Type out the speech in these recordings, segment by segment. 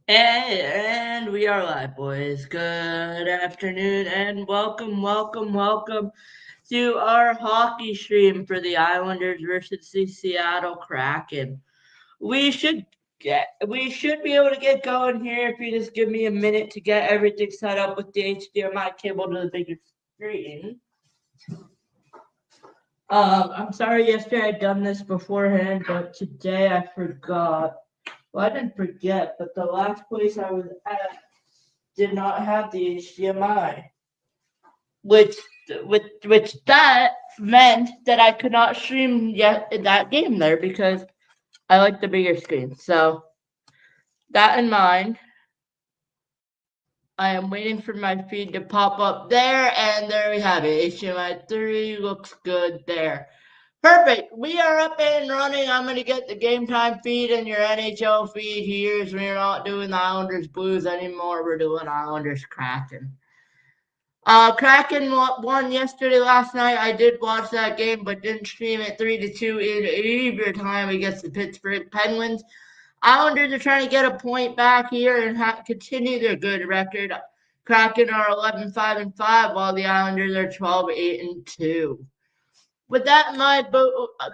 And we are live, boys. Good afternoon, and welcome to our hockey stream for the Islanders versus the Seattle Kraken. We should be able to get going here if you just give me a minute to get everything set up with the HDMI cable to the bigger screen. I'm sorry yesterday I'd done this beforehand, but today I forgot. Well, I didn't forget, but the last place I was at did not have the HDMI, which which that meant that I could not stream yet that game there because I like the bigger screen. So that in mind, I am waiting for my feed to pop up there, and there we have it. HDMI 3 looks good there. Perfect. We are up and running. I'm going to get the game time feed and your NHL feed here. So we're not doing the Islanders Blues anymore. We're doing Islanders Kraken. Kraken won yesterday, last night. I did watch that game, but didn't stream it 3-2 in overtime against the Pittsburgh Penguins. Islanders are trying to get a point back here and continue their good record. Kraken are 11-5-5, while the Islanders are 12-8-2. With that in mind,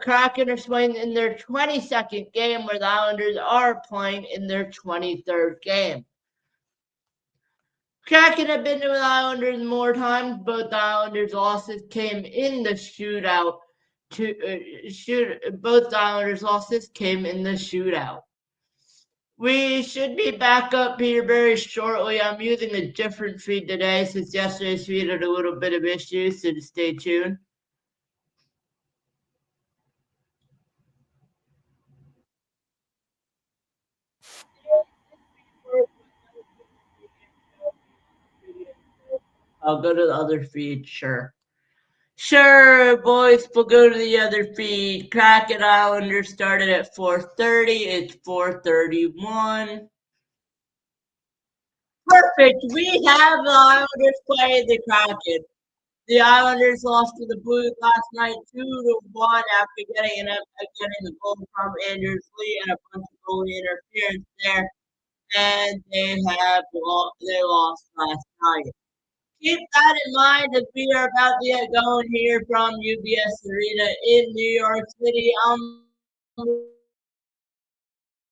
Kraken are playing in their 22nd game, where the Islanders are playing in their 23rd game. Kraken have been to the Islanders more times, but the Islanders' losses came in the shootout. Both the Islanders' losses came in the shootout. We should be back up here very shortly. I'm using a different feed today since yesterday's feed had a little bit of issues, so stay tuned. I'll go to the other feed, sure. Sure, boys, we'll go to the other feed. Kraken Islanders started at 4:30. It's 4:31. Perfect. We have the Islanders playing the Kraken. The Islanders lost to the Blues last night 2-1 after getting a goal from Andrews Lee and a bunch of goalie interference there, and they lost last night. Keep that in mind as we are about to get going here from UBS Arena in New York City.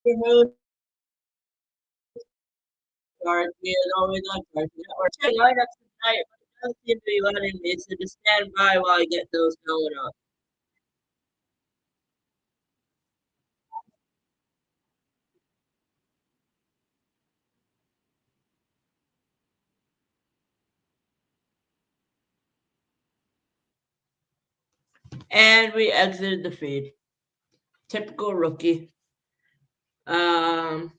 Your host, Darcy, as always on Darcy Network. Check lineups tonight, but it doesn't seem to be letting me, so just stand by while I get those going up. And we exited the feed. Typical rookie. Um,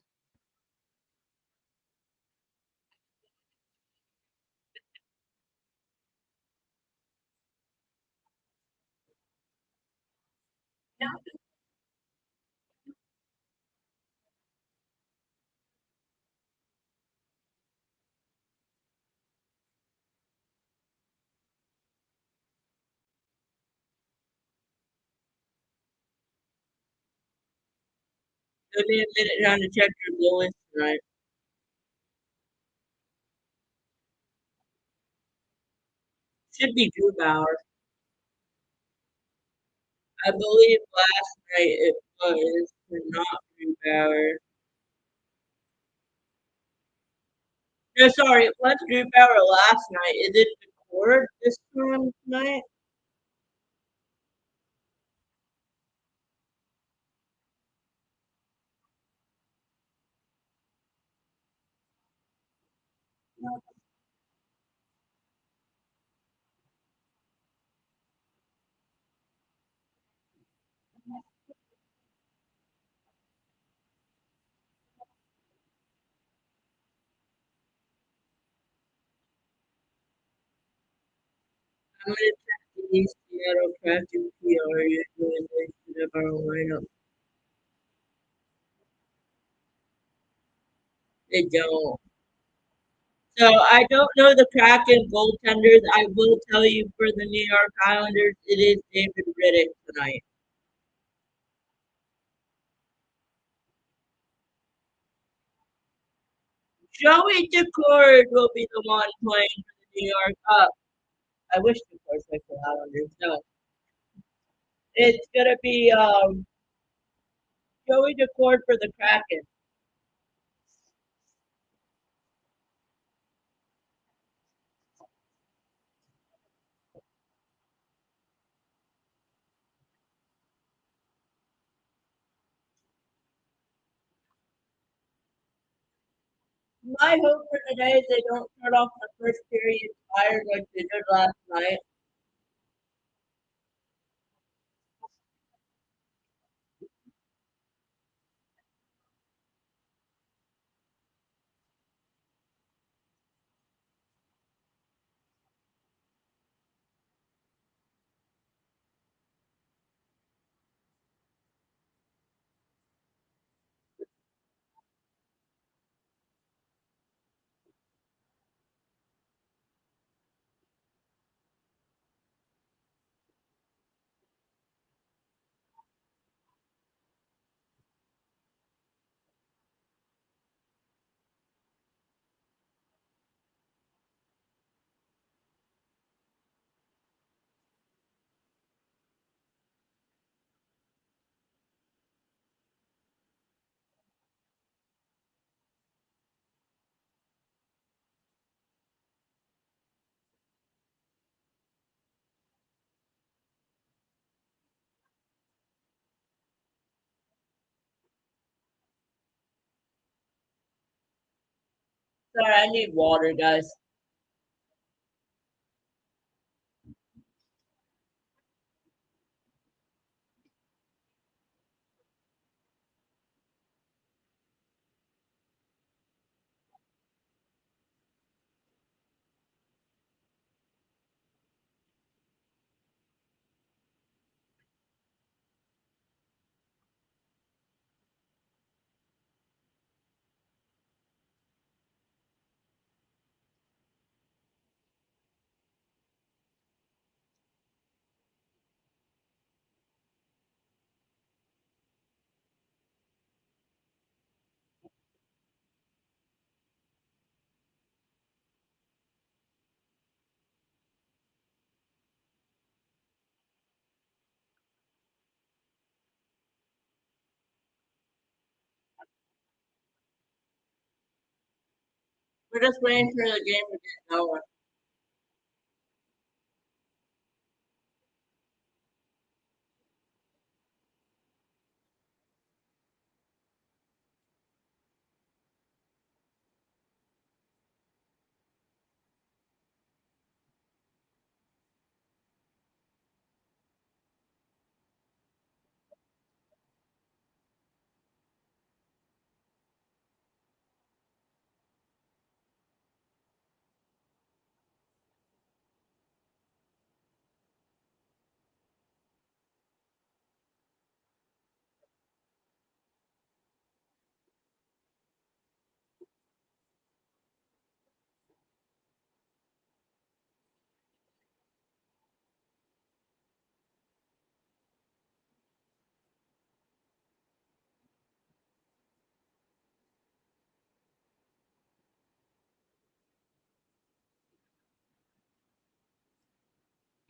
Give me a minute trying to check your goalies tonight. Should be Drew Bauer. I believe last night it was not Drew Bauer. No, sorry, it was Drew Bauer last night. Is it record this time tonight? I'm gonna check the Seattle Kraken PR usually they should have our lineup. They don't. So I don't know the Kraken goaltenders. I will tell you for the New York Islanders, it is David Riddick tonight. Joey DeCord will be the one playing for the New York. I wish DeCord played for the Islanders. No, it's gonna be Joey DeCord for the Kraken. My hope for today is they don't start off the first period tired like they did last night. Sorry, I need water, guys. We're just waiting for the game to get going.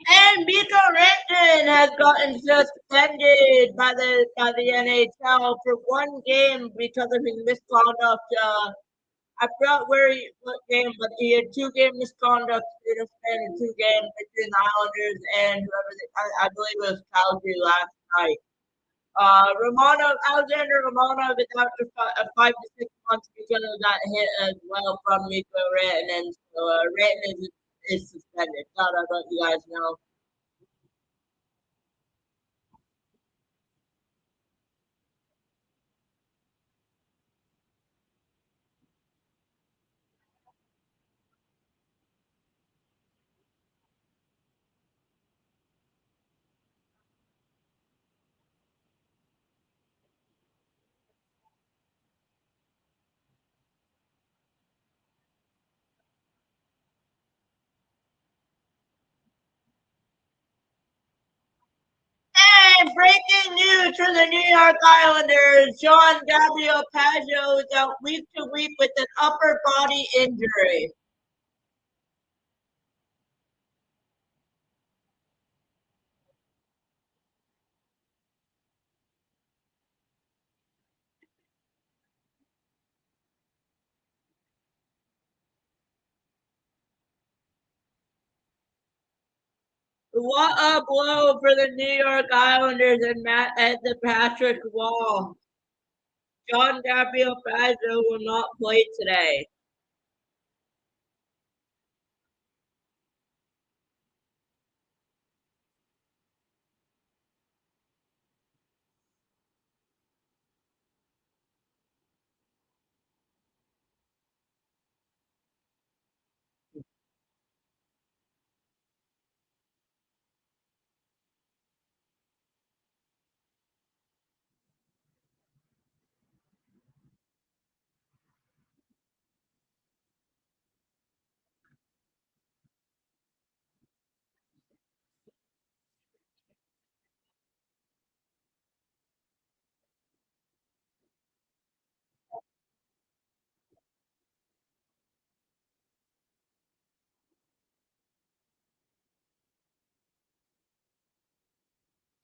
And Miko Rankin has gotten suspended by the NHL for one game because of his misconduct. I forgot what game, but he had 2 game misconduct in a span of 2 games between the Islanders and whoever I believe it was Calgary last night. Alexander Romanov is out for 5 to 6 months because of that hit as well from Miko Rankin, and so Rankin is suspended. Thought I'd let you guys know. breaking news for the New York Islanders. John Gabriel Pageau is out week to week with an upper body injury. What a blow for the New York Islanders and Matt at the Patrick Wall. John Gabriel Pageau will not play today.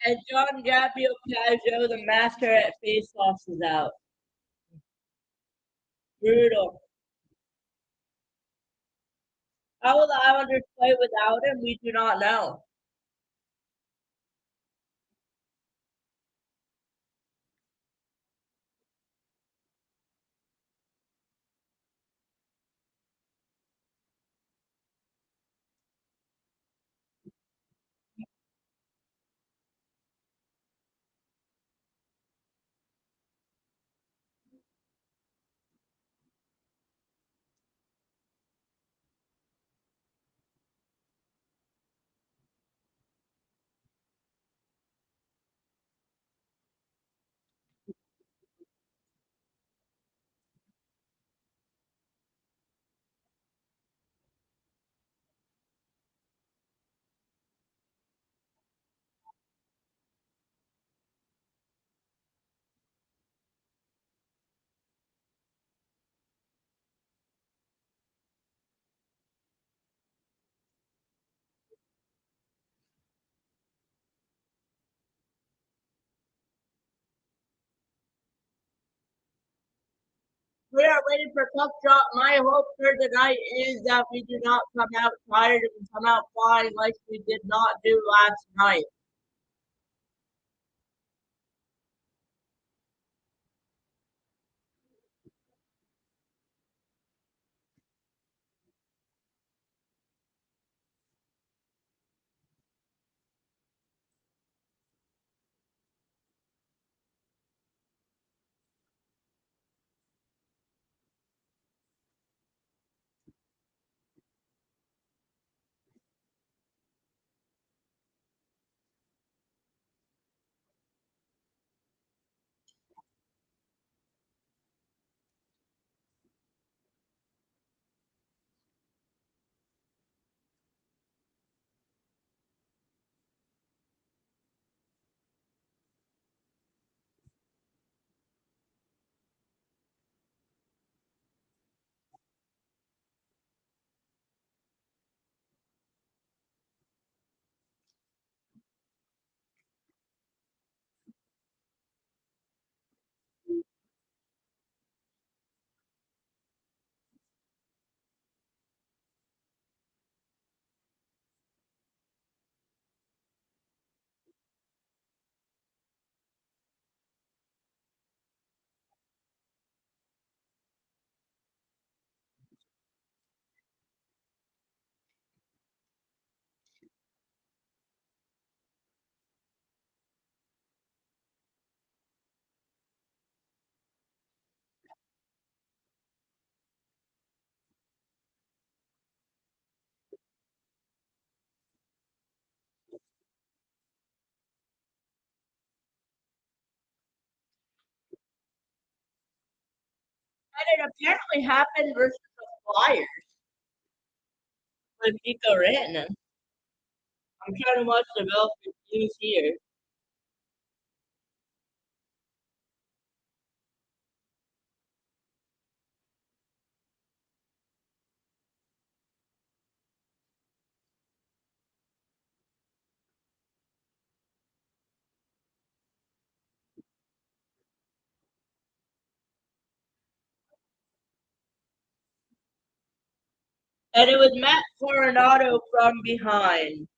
And John Gabriel Pageau, the master at faceoffs, is out. Brutal. How will the Islanders play without him? We do not know. We are waiting for puck drop. My hope for tonight is that we do not come out tired and come out flying like we did not do last night. And it apparently happened versus the Flyers with Nico Rantanen. I'm trying to watch the Bell news here. And it was Matt Coronado from behind.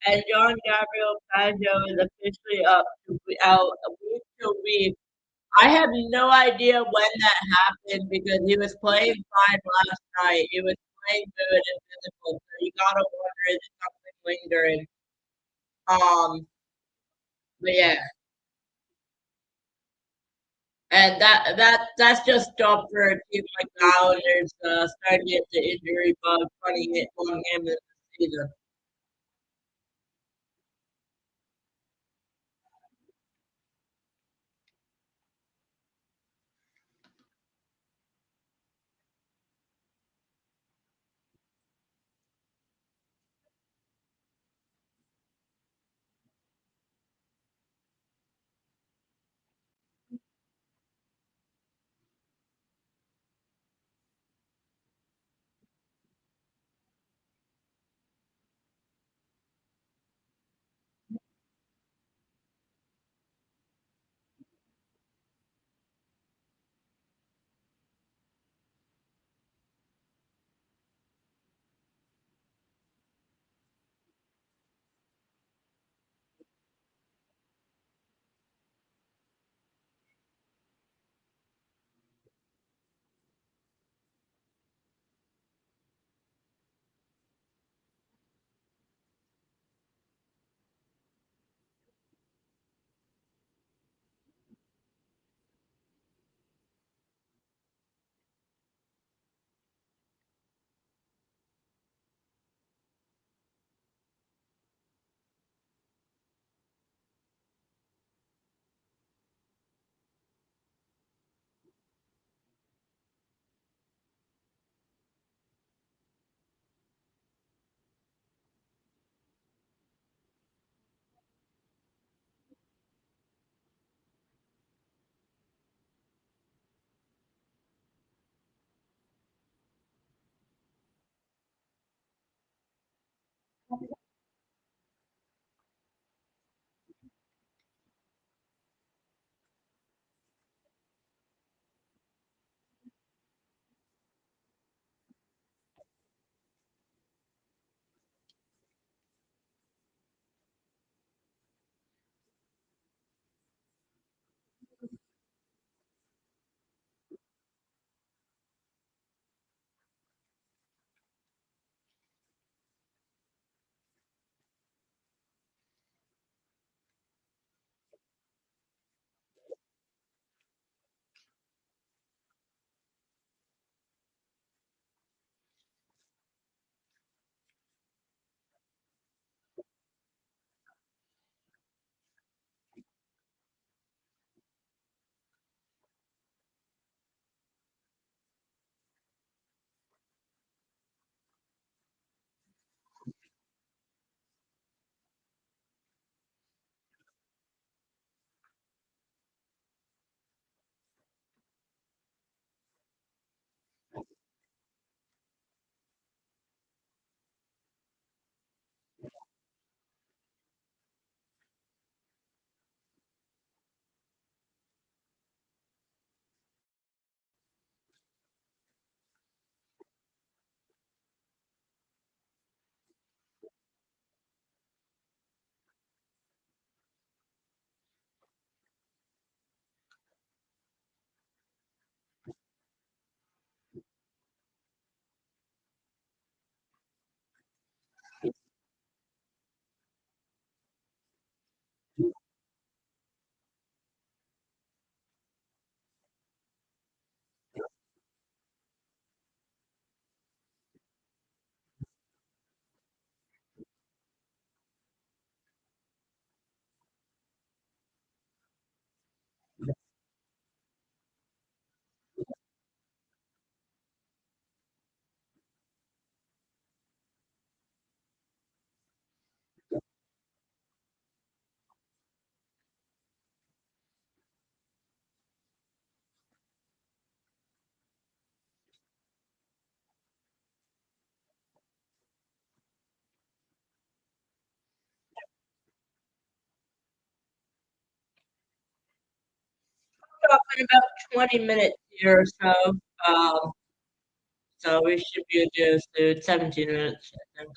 And John Gabriel Pageau is officially out week to week. I have no idea when that happened because he was playing fine last night. He was playing good and physical, so you gotta wonder is it something lingering. But yeah, and that's just tough for a team like the Islanders starting to get the injury bug, running it on him this season. off in about 20 minutes here or so. Um, so we should be just 17 minutes, I think.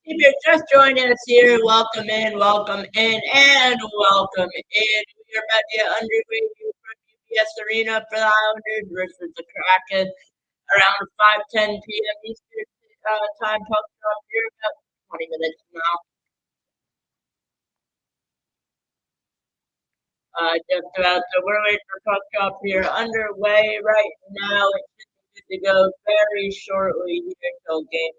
If you're just joining us here, welcome in, and welcome in. We are about to get underway here from UBS Arena for the Islanders versus the Kraken around 5:10 p.m. Eastern time. Puck drop here about 20 minutes from now. Just about so we're waiting for puck drop here underway right now. It should be good to go very shortly here till game.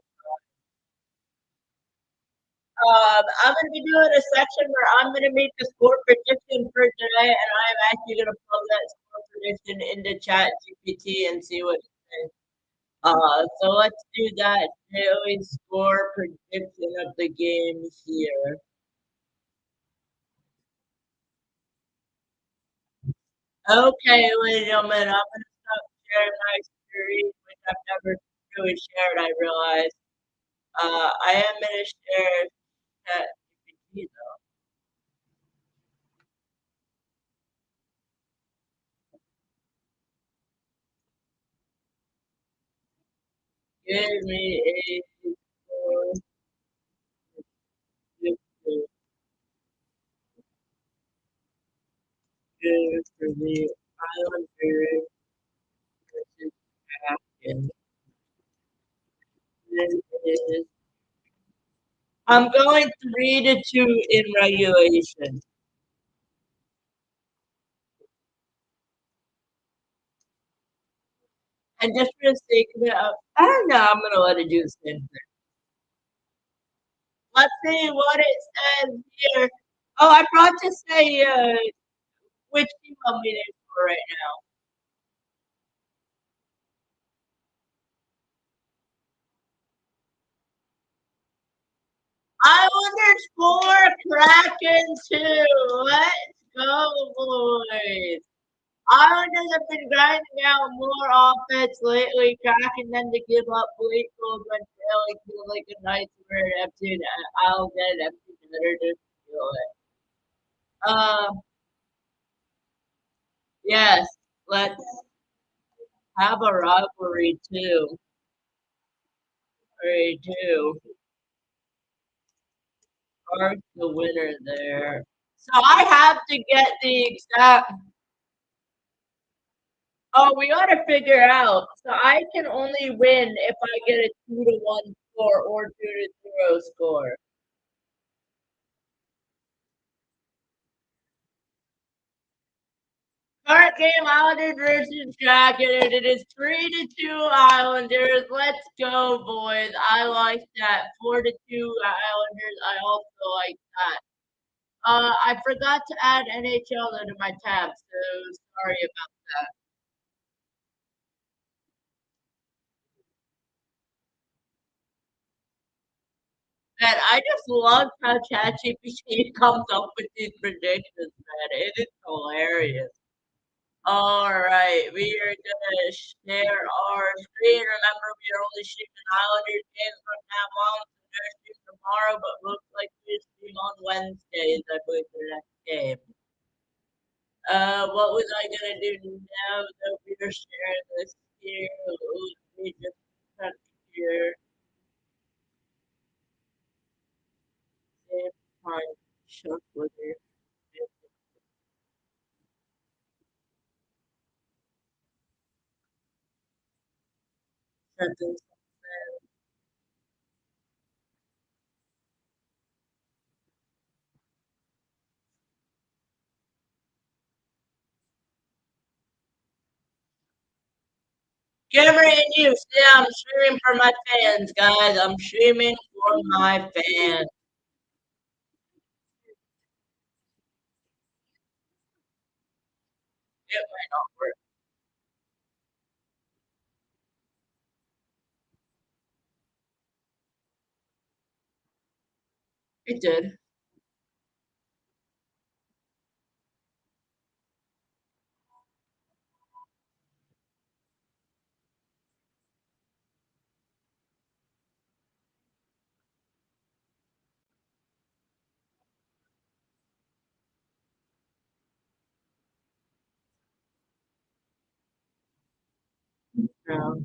I'm going to be doing a section where I'm going to make the score prediction for today, and I'm actually going to plug that score prediction into Chat GPT and see what it says. So let's do that daily score prediction of the game here. Okay, ladies and gentlemen, I'm going to stop sharing my screen, which I've never really shared, I realize. I am going to share Chat GPT, though. Give me a score prediction. Good for the Islanders versus Kraken. This is, I'm going 3-2 in regulation. And just for the sake of it, I don't know, I'm going to let it do the same thing. Let's see what it says here. Oh, I forgot to say which team I'm rooting for right now. Islanders 4, Kraken 2. Let's go, boys. Islanders have been grinding out more offense lately. Kraken tend to give up late goals when failing to like a nice word empty. I'll get an empty better to feel it. Yes, let's have a rivalry too. Rivalry too. Mark the winner there. So I have to get the exact. Oh, we got to figure out. So I can only win if I get a 2-1 score or 2-0 score. Current game Islanders versus Kraken, and it is 3-2 Islanders. Let's go, boys. I like that. 4-2 Islanders. I also like that. I forgot to add NHL into my tab, so sorry about that. Man, I just love how ChatGPT comes up with these predictions, man. It is hilarious. All right, we are gonna share our screen. Remember, we are only streaming Islanders games from now on. So we're stream tomorrow, but looks like we stream on Wednesdays, I believe, for the next game. What was I gonna do now that we are sharing this here? Let me just cut here. Same time, shuffle here. Set this. Cameron and you, yeah, I'm streaming for my fans, guys. I'm streaming for my fans. It might not work. It did. No.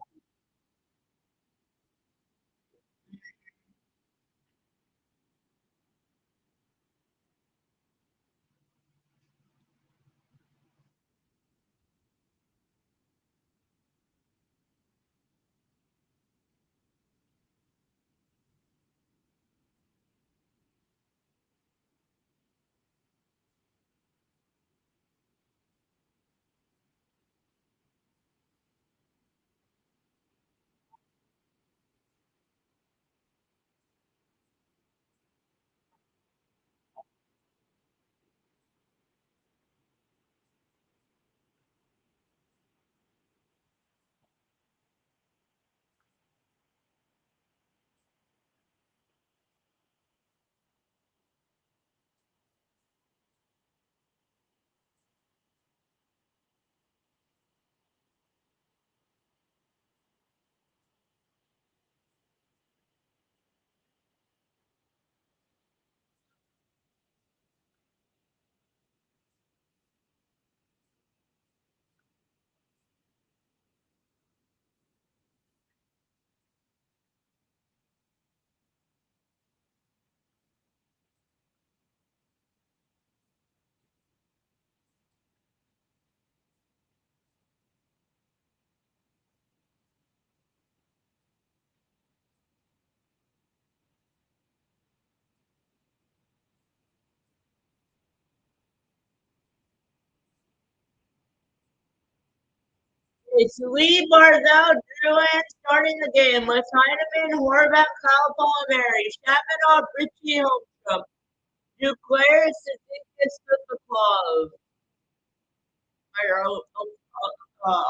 It's Lee Barzell, Druin starting the game with Heineman, Horvath, Kyle Palmieri, Shamanov, Richie Holmstrom, Duclair, Sadikas, Kukakov. Our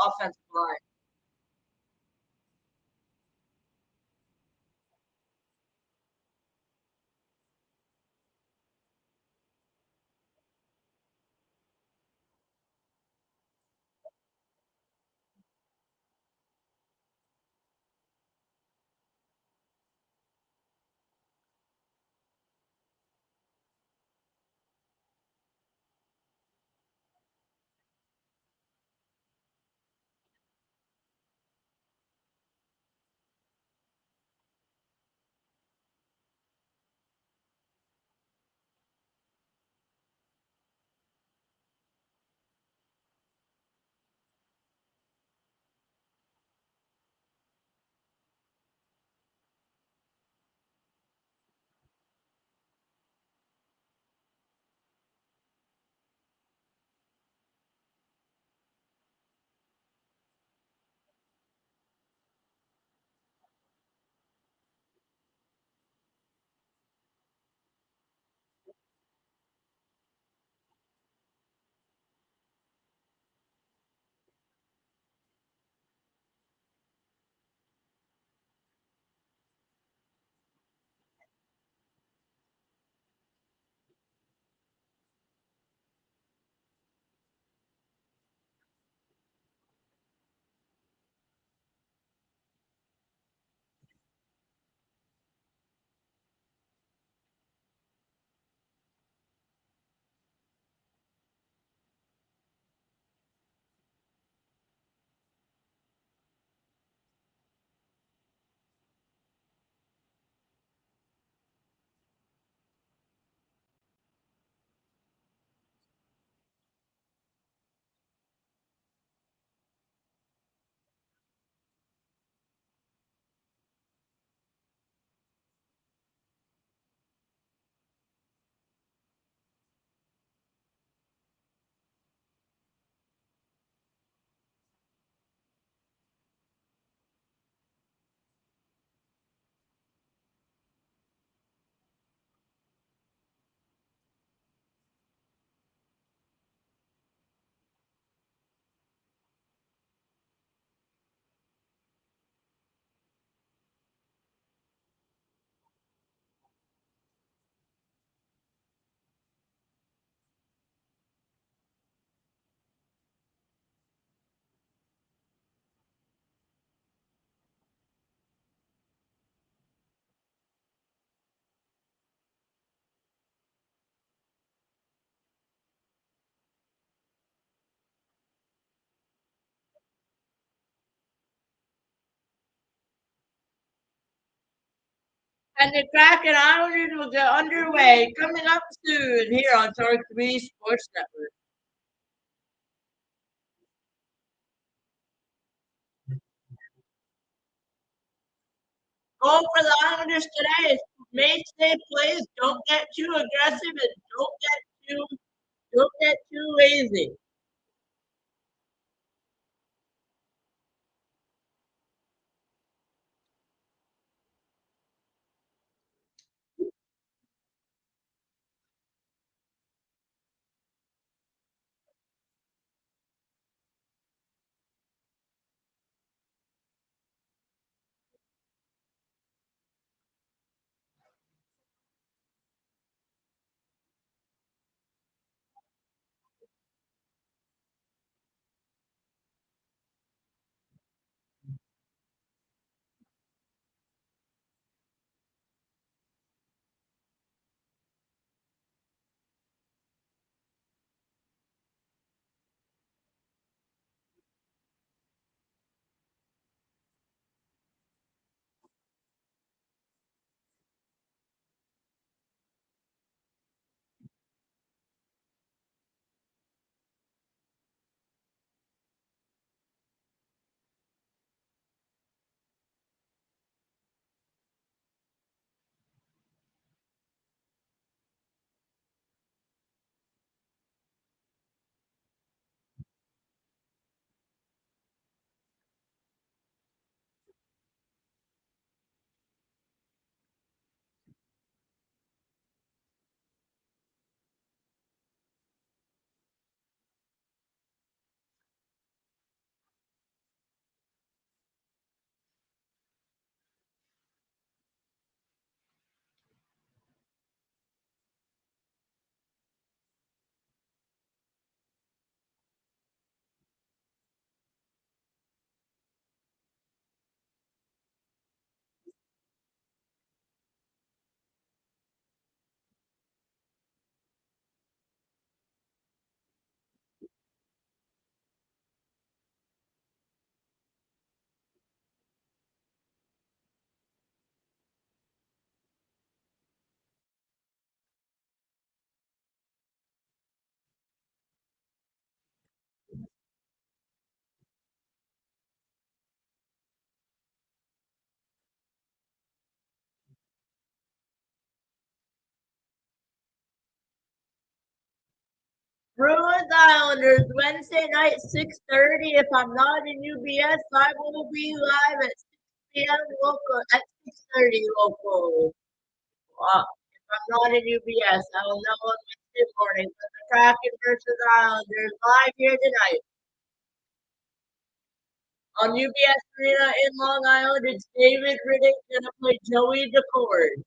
offensive line. And the Kraken Islanders will get underway coming up soon here on Torque 3 Sports Network. Goal for the Islanders today is make safe plays, don't get too aggressive, and don't get too lazy. Bruins Islanders, Wednesday night, 6:30. If I'm not in UBS, I will be live at 6 p.m. local, at 6:30 local. If I'm not in UBS, I will know on Wednesday morning. But the Kraken versus Islanders live here tonight on UBS Arena in Long Island. It's David Riddick going to play Joey DeCord.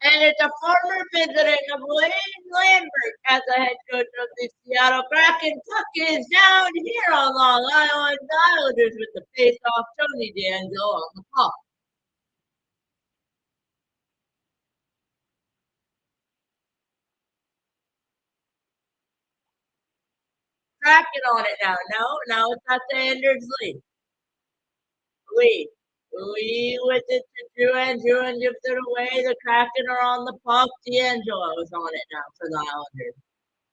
And it's a former visiting of Wayne Lambert as the head coach of the Seattle Kraken. Puck is down here on Long Island. Islanders with the face-off. Tony DeAngelo on the puck. Kraken on it now. Now it's at the Anders Lee. Lee with it to Druin. Druin gives it away. The Kraken are on the puck. DeAngelo is on it now for the Islanders.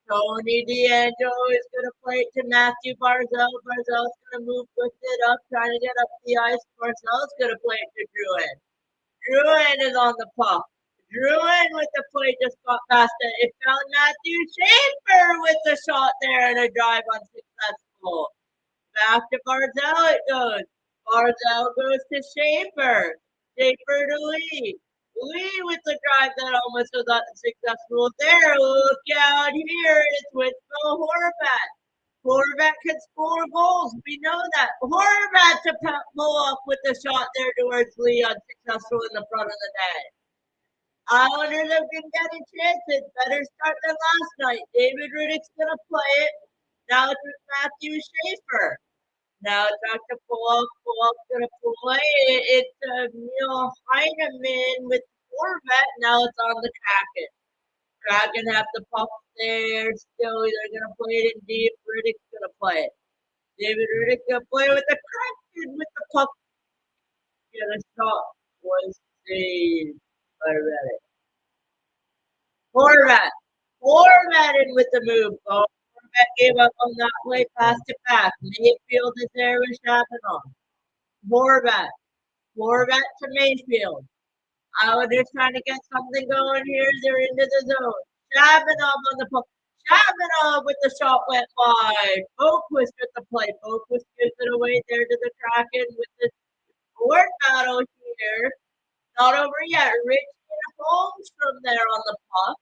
Tony DeAngelo is going to play it to Matthew Barzal. Barzal's going to move with it up, trying to get up the ice. Barzal's going to play it to Druin. Druin is on the puck. Druin with the play just got past it. It found Matthew Schaefer with the shot there and a drive unsuccessful. Back to Barzal it goes. Barzal goes to Schaefer. Schaefer to Lee. Lee with the drive that almost was unsuccessful there. Look out here. It's with Bill Horvat. Horvat can score goals. We know that. Horvat to pull up with the shot there towards Lee, unsuccessful in the front of the net. Islanders have been getting chances. Better start than last night. David Riddick's going to play it. Now it's with Matthew Schaefer. Now it's back to Pulock. Pulock's going to play it. It's Neil Heineman with Horvat. Now it's on the Kraken. Kraken have the puck there still. They're going to play it in deep. Riddick's going to play it. David Riddick going to play with the Kraken with the puck. Yeah, the shot was saved by Riddick. Horvat in with the move. Oh, Horvat gave up on that play, passed it back. Mayfield is there with Shabanov. Horvat to Mayfield. Islanders trying to get something going here. They're into the zone. Shabanov on the puck. Shabanov with the shot went wide. Boquist with the play. Boquist gives it away there to the Kraken with the board battle here. Not over yet. Rich Holmes from there on the puck.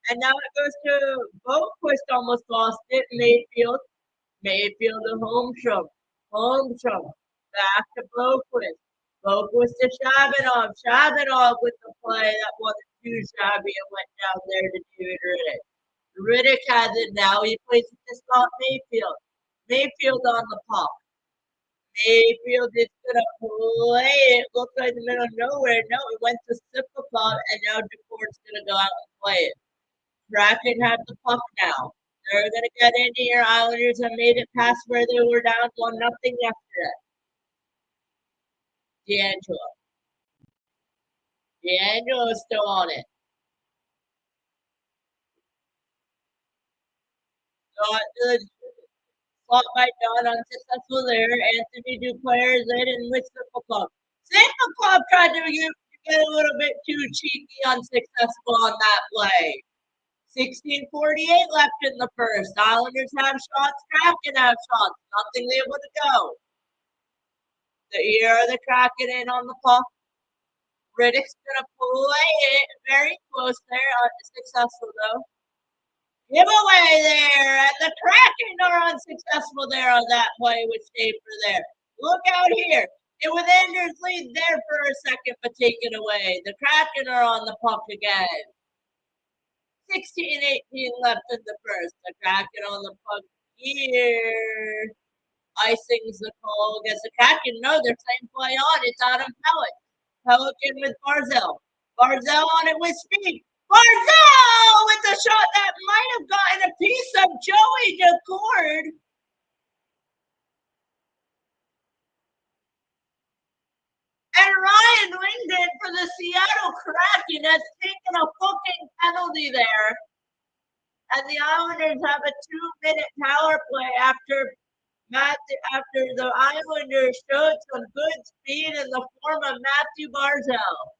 And now it goes to Boquist, almost lost it. Mayfield to Holmstrom. Back to Boquist. Boquist to Shabanov. Shabanov with the play that wasn't too shabby and went down there to David Riddick. Riddick has it now. He plays it to Scott Mayfield. Mayfield on the puck. Mayfield is going to play it. Looks like in the middle of nowhere. No, it went to Sipapov, and now DeCord's going to go out and play it. Kraken have the puck now. They're going to get in here. Islanders have made it past where they were down 1-0 yesterday. DeAngelo is still on it. Fought by John, unsuccessful there. Anthony Duclair is in with Simple Club. Simple Club tried to get a little bit too cheeky, unsuccessful on that play. 16:48 left in the first. Islanders have shots. Kraken have shots. Nothing able to go. Here are the Kraken in on the puck. Riddick's going to play it very close there. Unsuccessful though. Giveaway there, and the Kraken are unsuccessful there on that play with Schaefer there. Look out here. It was Anders Lee there for a second, but taken away. The Kraken are on the puck again. 16:18 left in the first. The Kraken on the puck here. Icing's the call against the Kraken. No, they're playing play on. It's Adam Pellet. Pelican with Barzell. Barzell on it with speed. Barzell with the shot that might have gotten a piece of Joey DeCord. And Ryan Lindgren for the Seattle Kraken has taken a fucking penalty there. And the Islanders have a 2-minute power play after the Islanders showed some good speed in the form of Matthew Barzell.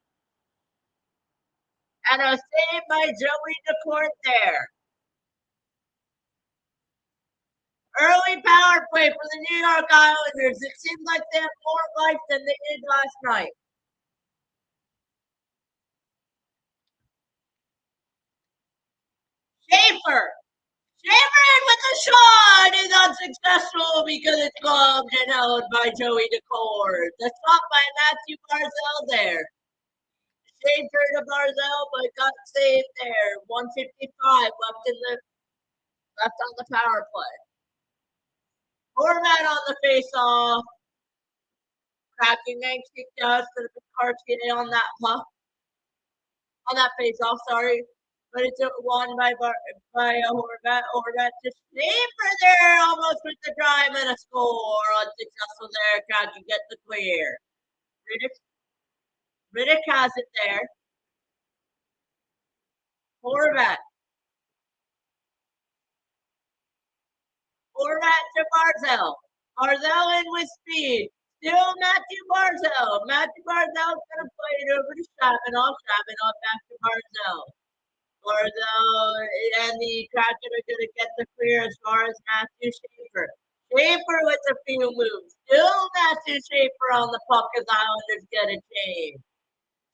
And a save by Joey DeCord there. Early power play for the New York Islanders. It seems like they have more life than they did last night. Schaefer. Schaefer in with the shot is unsuccessful because it's gloved and held by Joey DeCord. The shot by Matthew Barzell there. Schaefer to Barzell, but got saved there. 1:55 left on the power play. Horvat on the face-off. Kraken gang kicked out to the Cartier on that puck. On that face-off, sorry. But it's won by Horvat. Horvat to Schaefer there, almost with the drive and a score. Unsuccessful there. Kraken get the clear. Riddick has it there. Horvat. Horvat to Barzell. Barzell in with speed. Still Matthew Barzell. Matthew Barzell's going to play it over to Shabanov. Shabanov back to Barzell. Barzell and the Kraken are going to get the clear as far as Matthew Schaefer. Schaefer with a few moves. Still Matthew Schaefer on the puck as Islanders get a change.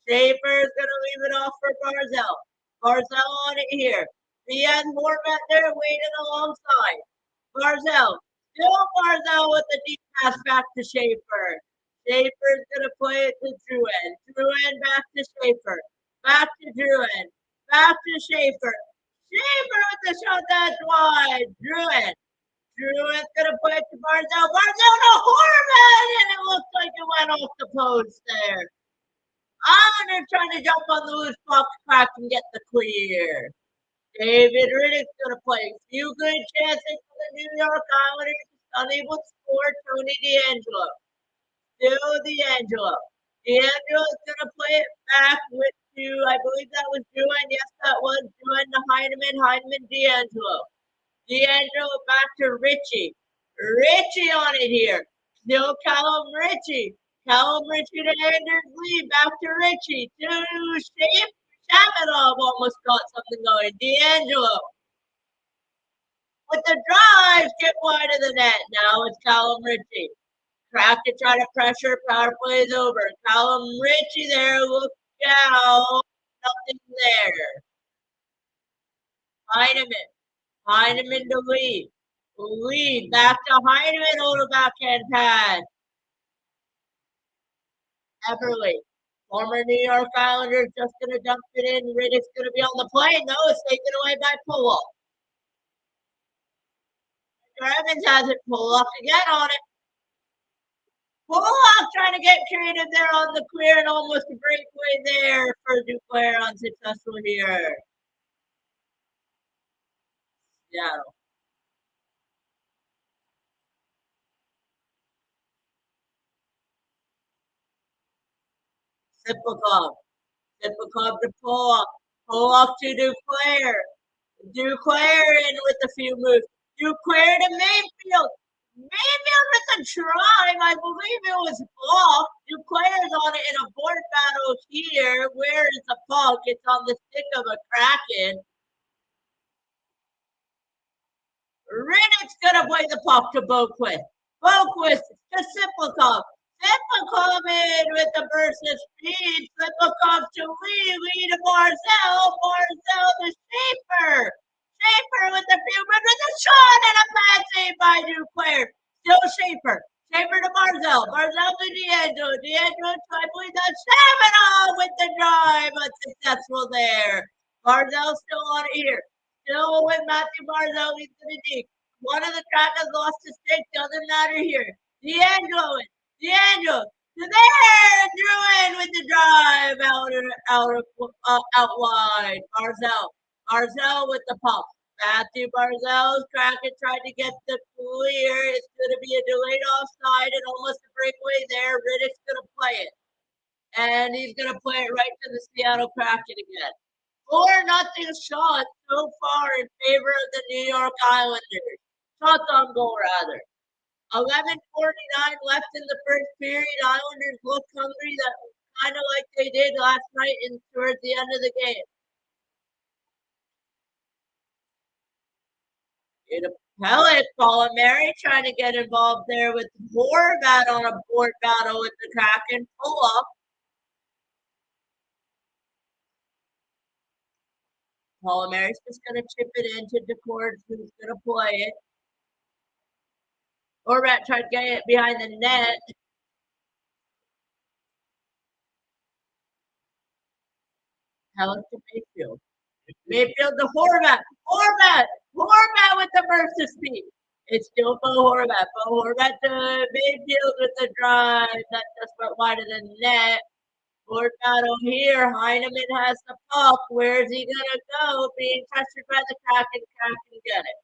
Schaefer is going to leave it off for Barzell. Barzell on it here. The end Horvat there waiting alongside. Barzell. Still Barzell with the deep pass back to Schaefer. Schaefer's going to play it to Drouin. Drouin back to Schaefer. Back to Drouin. Back to Schaefer. Schaefer with the shot that's wide. Drouin. Drouin's going to play it to Barzell. Barzell to Horvat, and it looks like it went off the post there. Islanders trying to jump on the loose puck, crack and get the clear. David Riddick's going to play a few good chances for the New York Islanders. Unable to score. Tony DeAngelo. Still DeAngelo. DeAngelo is going to play it back with I believe that was Drouin. Yes, that was Drouin to Heineman. Heineman, DeAngelo. DeAngelo back to Richie. Richie on it here. Still Callum Richie. Callum Richie to Anders Lee. Back to Richie. To Shabanov almost got something going. DeAngelo. With the drive, get wide of the net. Now it's Callum Richie. Kraken try to pressure. Power play is over. Callum Richie there. Look out. Nothing there. Heineman. Heineman to Lee. Lee back to Heineman on the backhand pass. Everly. Former New York Islanders just going to dump it in. Riddick's going to be on the play. No, it's taken away by Pulock. Evans has it. Pulock again on it. Pulock trying to get creative there on the clear and almost a breakaway there for Duclair unsuccessful here. Seattle. Sipakov. Sipakov to Pulock. Pulock to Duclair. Duclair in with a few moves. Duclair to Mayfield. Mayfield with a drive. I believe it was blocked. Duclair's on it in a board battle here. Where is the puck? It's on the stick of a Kraken. Riddick's going to play the puck to Boquist. Boquist to Sipakov. Sipakov in with the burst of speed. Sipakov to Lee. Lee to Barzell. Barzell to Schaefer. Schaefer with the few moves with a shot and a bad save by Duclair. Still Schaefer. Schaefer to Barzell. Barzell to DeAngelo. DeAngelo to, I believe that's Shabanov with the drive. Unsuccessful there. Barzell still on it here. Still with Matthew Barzell. He's to the deep. One of the Krakens lost his stick. Doesn't matter here. DeAngelo. DeAngelo There, drew in with the drive out wide. Barzell with the puck. Matthew Barzell's Kraken tried to get the clear. It's going to be a delayed offside and almost a breakaway there. Riddick's going to play it. And he's going to play it right to the Seattle Kraken again. 4-0 shot so far in favor of the New York Islanders. Shots on goal, rather. 11:49 left in the first period. Islanders look hungry, that kind of like they did last night and towards the end of the game. In a pellet, Mary trying to get involved there with Horvat on a board battle with the Kraken. Pull up. Mary's just going to chip it into Decord, who's going to play it. Horvat tried to get it behind the net. Pellet to Mayfield. Mayfield to Horvat. Horvat with the burst of speed. It's still Bo Horvat. Bo Horvat to Mayfield with the drive. That just went wide of the net. Board battle here. Heineman has the puck. Where's he going to go? Being pressured by the Kraken. Kraken get it.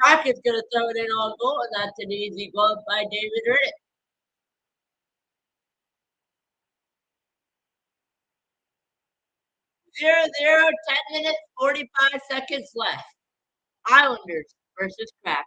Kraken's going to throw it in on goal, and that's an easy goal by David Riddick. 0-0, 10 minutes, 45 seconds left. Islanders versus Kraken.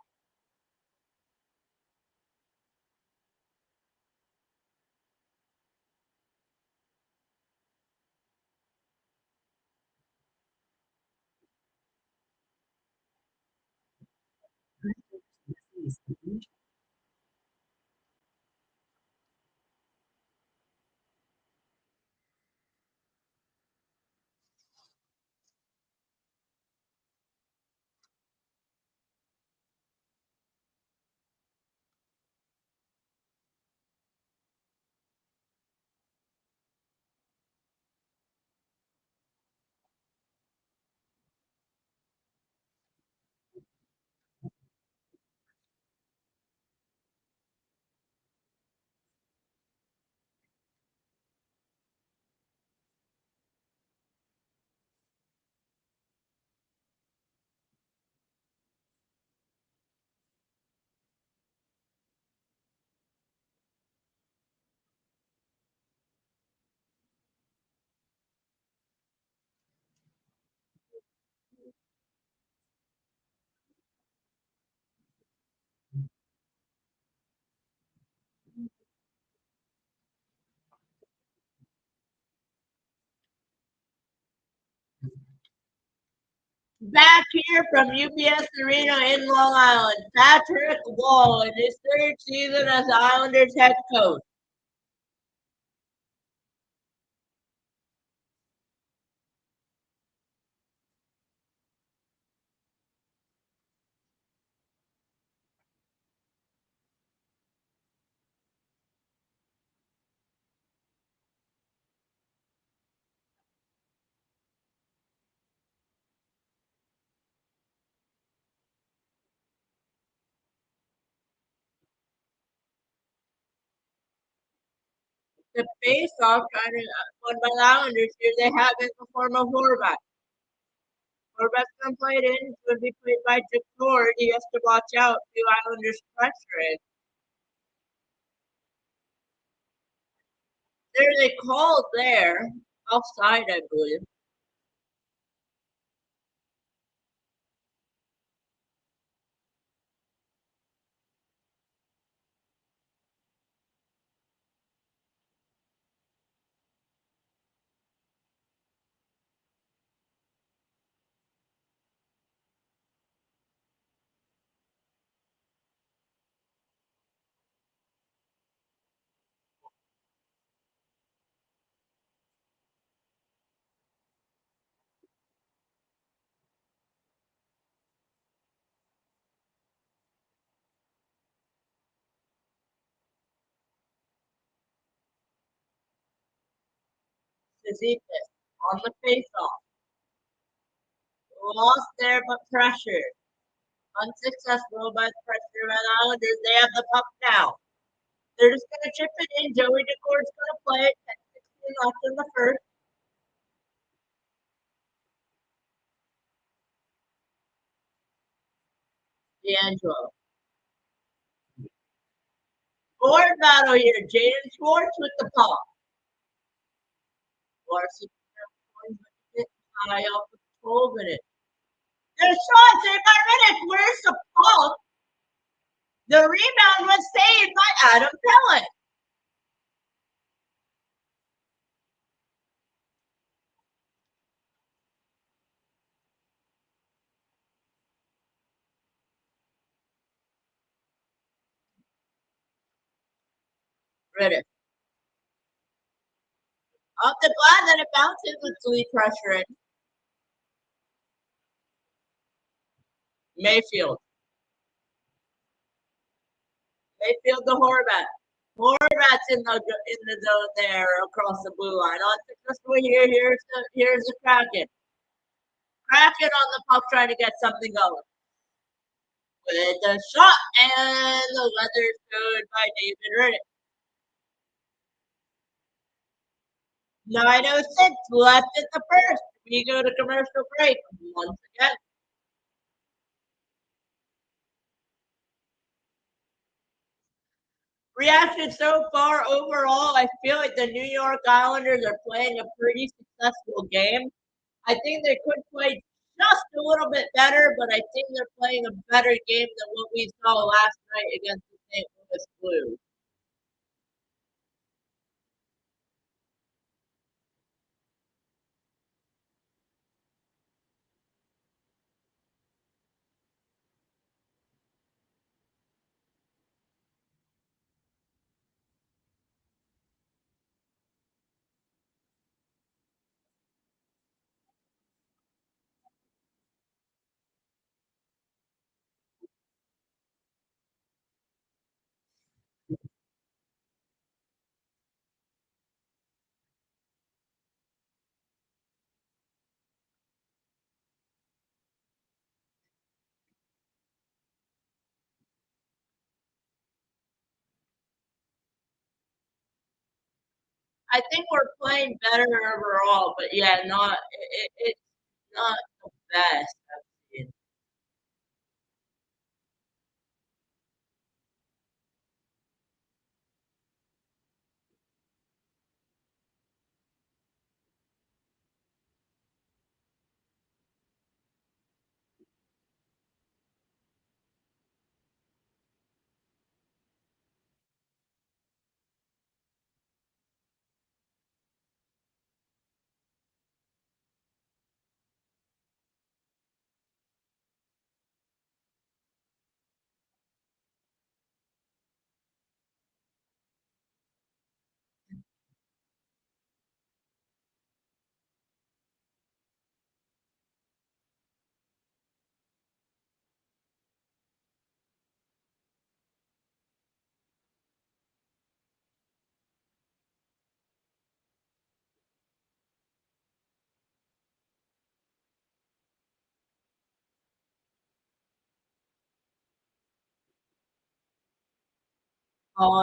Back here from UBS Arena in Long Island, Patrick Wall in his third season as Islanders head coach. The face-off trying to won by the Islanders here. They have it in the form of Horvat. Horvat's going to play it in. It's going to be played by Decord. He has to watch out. The Islanders pressuring. There they called there. Offside, I believe. Zizekas on the face-off. Lost there, but pressured. Unsuccessful by the pressure of the Islanders. They have the puck now. They're just going to chip it in. Joey DeCord's going to play it. 10-16 left in the first. D'Angelo. Board battle here. Jaden Schwartz with the puck. Larson high off the 12 minutes. There's shots. They got rid of it. Where's the puck? The rebound was saved by Adam Pellet. Riddick. Off the glass, and it bounces with Lee pressure in. Mayfield. Mayfield to Horvat. Horvat's in the zone there across the blue line. Unsuccessful here. Here's the Kraken. Kraken on the puck trying to get something going. With the shot and the weather's good by David Riddick. 9:06 left in the first. We go to commercial break once again. Reaction so far overall, I feel like the New York Islanders are playing a pretty successful game. I think they could play just a little bit better, but I think they're playing a better game than what we saw last night against the St. Louis Blues. I think we're playing better overall, but yeah, it's not the best I've seen.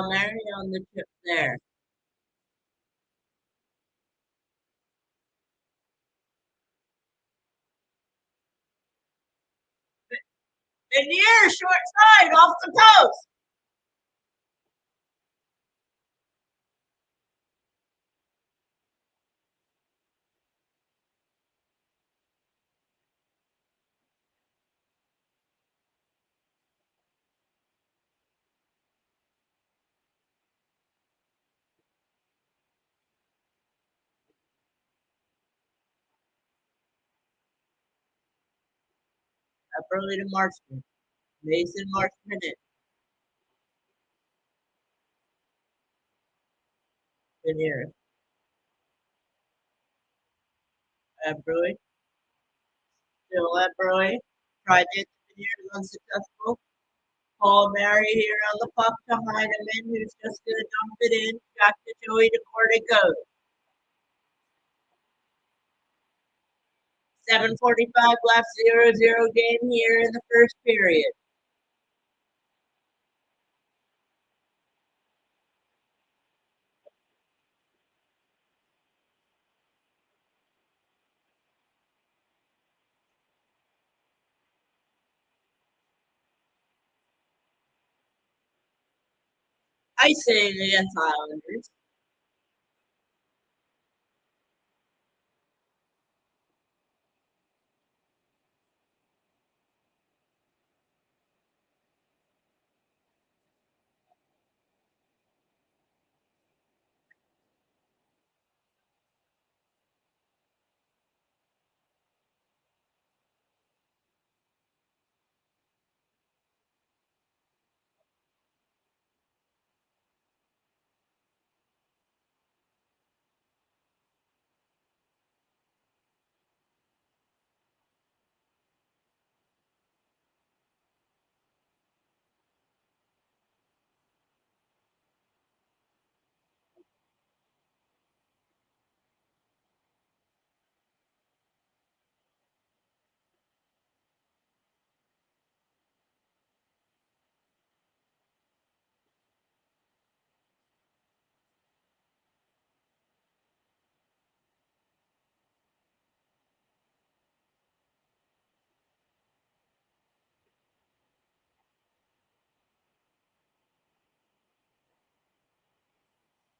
Mary on the tip there. In the air, short side, off the post. Early to Marchman. Mason Marchman in here. Eberle. Still Eberle. Tried it here, unsuccessful. Paul Mary here on the puck to Heineman, who's just going to dump it in. Back to Joey to Cordy goes. 7:45 left, 0-0 game here in the first period. Icing against Islanders.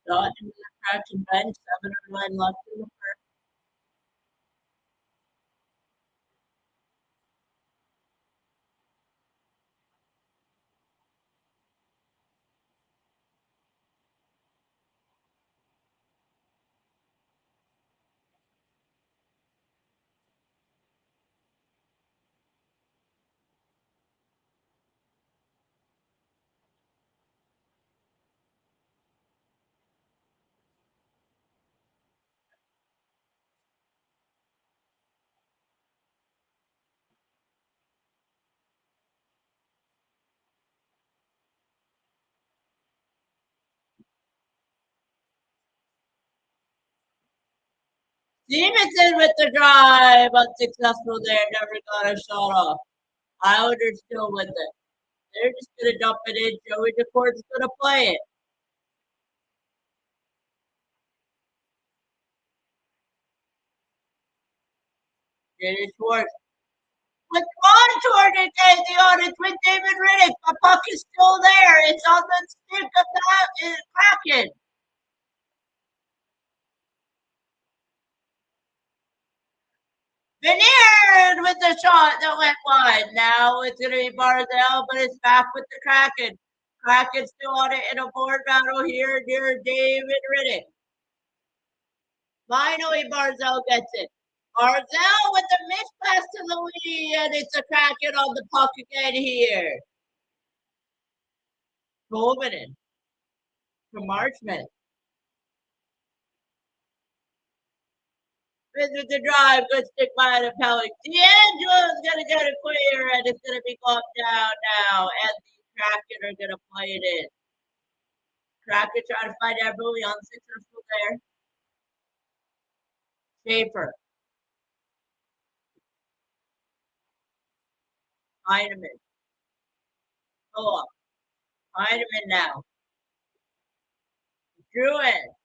Dot into the Kraken bench, 7:09 left in the first. Stevenson with the drive, unsuccessful there, never got a shot off. Islanders still with it. They're just going to dump it in. Joey DeCourt's going to play it. Jaden Schwartz. With on toward it, it's with David Riddick. The puck is still there. It's on the stick of the Kraken. Vineyard with the shot that went wide. Now it's going to be Barzell, but it's back with the Kraken. Kraken still on it in a board battle here near David Riddick. Finally, Barzell gets it. Barzell with the missed pass to the lead, and it's a Kraken on the puck again here. Golmanen to Marchment. With the drive, good stick by the Pellic. D'Angelo's going to get it clear, and it's going to be going down now, and the Kraken are going to play it in. Kraken trying to find that bully on successful there. Schaefer. Heineman. Oh, Heineman now. Druin.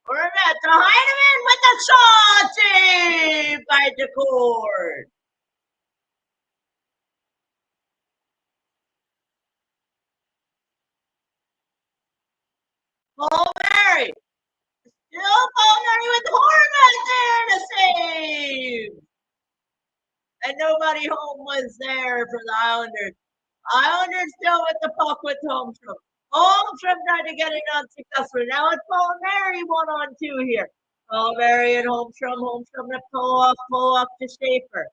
Orvat to Heineman with the shot, saved by DeCourt. Palmieri. Still Palmieri with Horvat there to save. And nobody home was there for the Islanders. Islanders still with the puck with Holmstrom. Holmstrom trying to get it unsuccessful. Now it's Palmieri 1-on-2 here. Palmieri and Holmstrom. Holmstrom to pull off to Schaefer.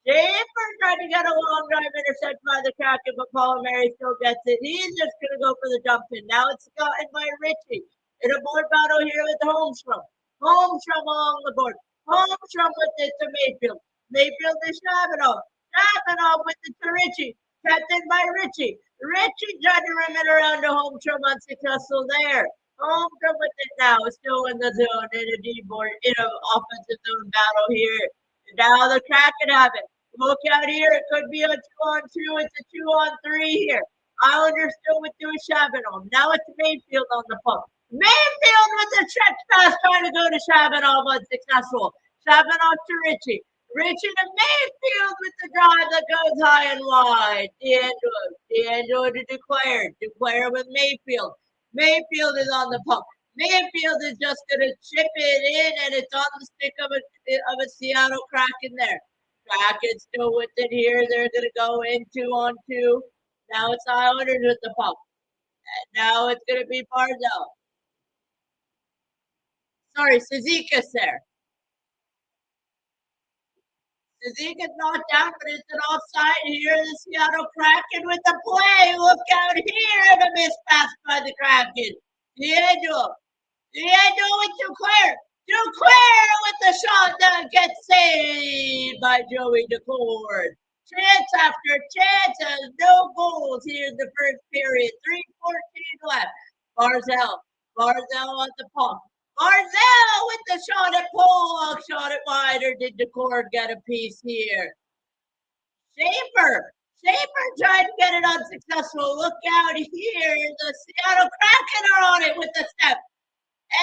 Schaefer trying to get a long drive intercepted by the Kraken, but Palmieri still gets it. He's just going to go for the dump in. Now it's gotten by Ritchie. In a board battle here with Holmstrom. Holmstrom along the board. Holmstrom with it to Mayfield. Mayfield to Shabanov. Shabanov with it to Ritchie. Captain by Ritchie. Ritchie tried to rim it around to Holmstrom, unsuccessful there. Home come with it now. Still in the zone, in a D-board, in an offensive zone battle here. Now the Kraken have it. Look out here. It could be a 2-on-2. It's a 2-on-3 here. Islanders still with Dewey Shabanov. Now it's Mayfield on the puck. Mayfield with the stretch pass trying to go to Shabanov, unsuccessful. Shabanov to Richie. Richie to Mayfield with the drive that goes high and wide. D'Angelo to Duclair. Duclair with Mayfield. Mayfield is on the puck. Mayfield is just going to chip it in, and it's on the stick of a Seattle Kraken there. Kraken still with it here. They're going to go in 2-on-2. Now it's Islanders with the puck. And now it's going to be Barzell. Sorry, Cizikas there. Cizikas knocked out, but it's an offside here. The Seattle Kraken with the play. Look out here, and a miss pass by the Kraken. D'Angelo with Duclair. Duclair with the shot that gets saved by Joey Decord. Chance after chance, has no goals here in the first period. 3:14 left. Barzell on the puck. Barzell with the shot at Pollock. Shot it wide, or did Decord get a piece here? Schaefer tried to get it unsuccessful. Look out here. The Seattle Kraken are on it with the step.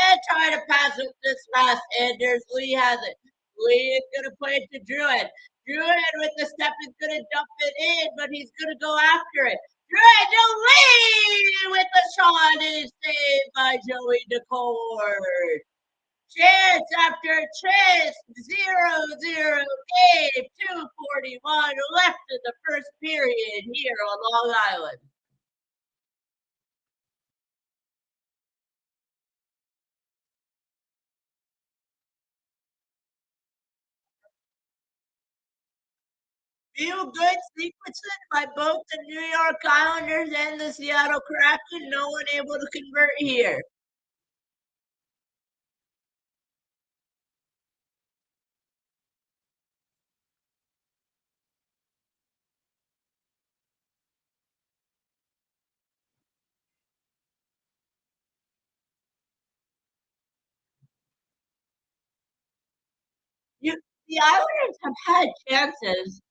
And try to pass it this fast. Anders Lee has it. Lee is going to play it to Druid. Druid with the step is going to dump it in, but he's going to go after it. Druid to Lee with the shot. It is saved by Joey Decord. Chance after chance. 0-0 game. 2:41 left in the first period here on Long Island. Feel good sequences by both the New York Islanders and the Seattle Kraken. No one able to convert here. The Islanders have had chances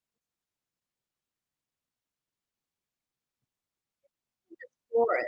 for it.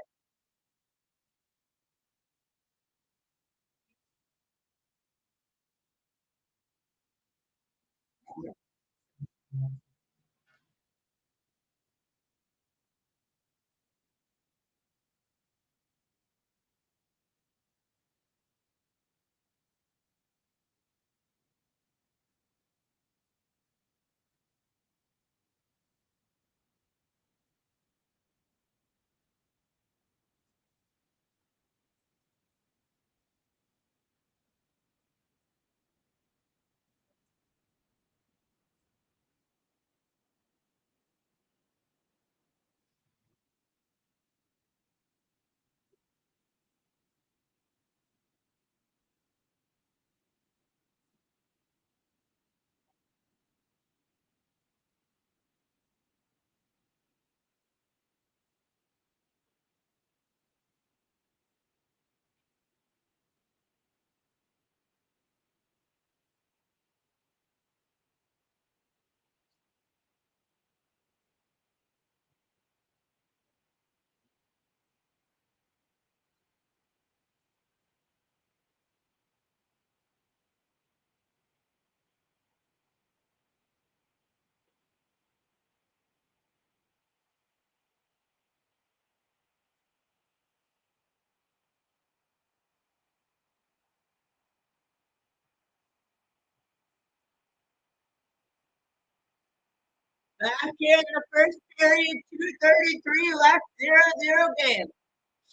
Back here in the first period, 2:33 left, 0-0 game.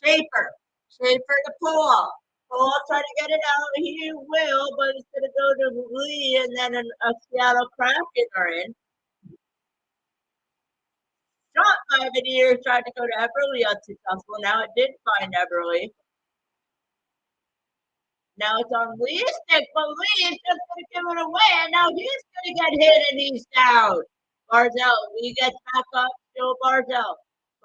Schaefer to Pollock. Pollock trying to get it out. He will, but it's going to go to Lee, and then a Seattle Kraken are in. Shot by Veneer, tried to go to Everly, unsuccessful. Now it did find Everly. Now it's on Lee's stick, but Lee is just going to give it away, and now he's going to get hit, and he's down. Barzell, Lee gets back up, still Barzell.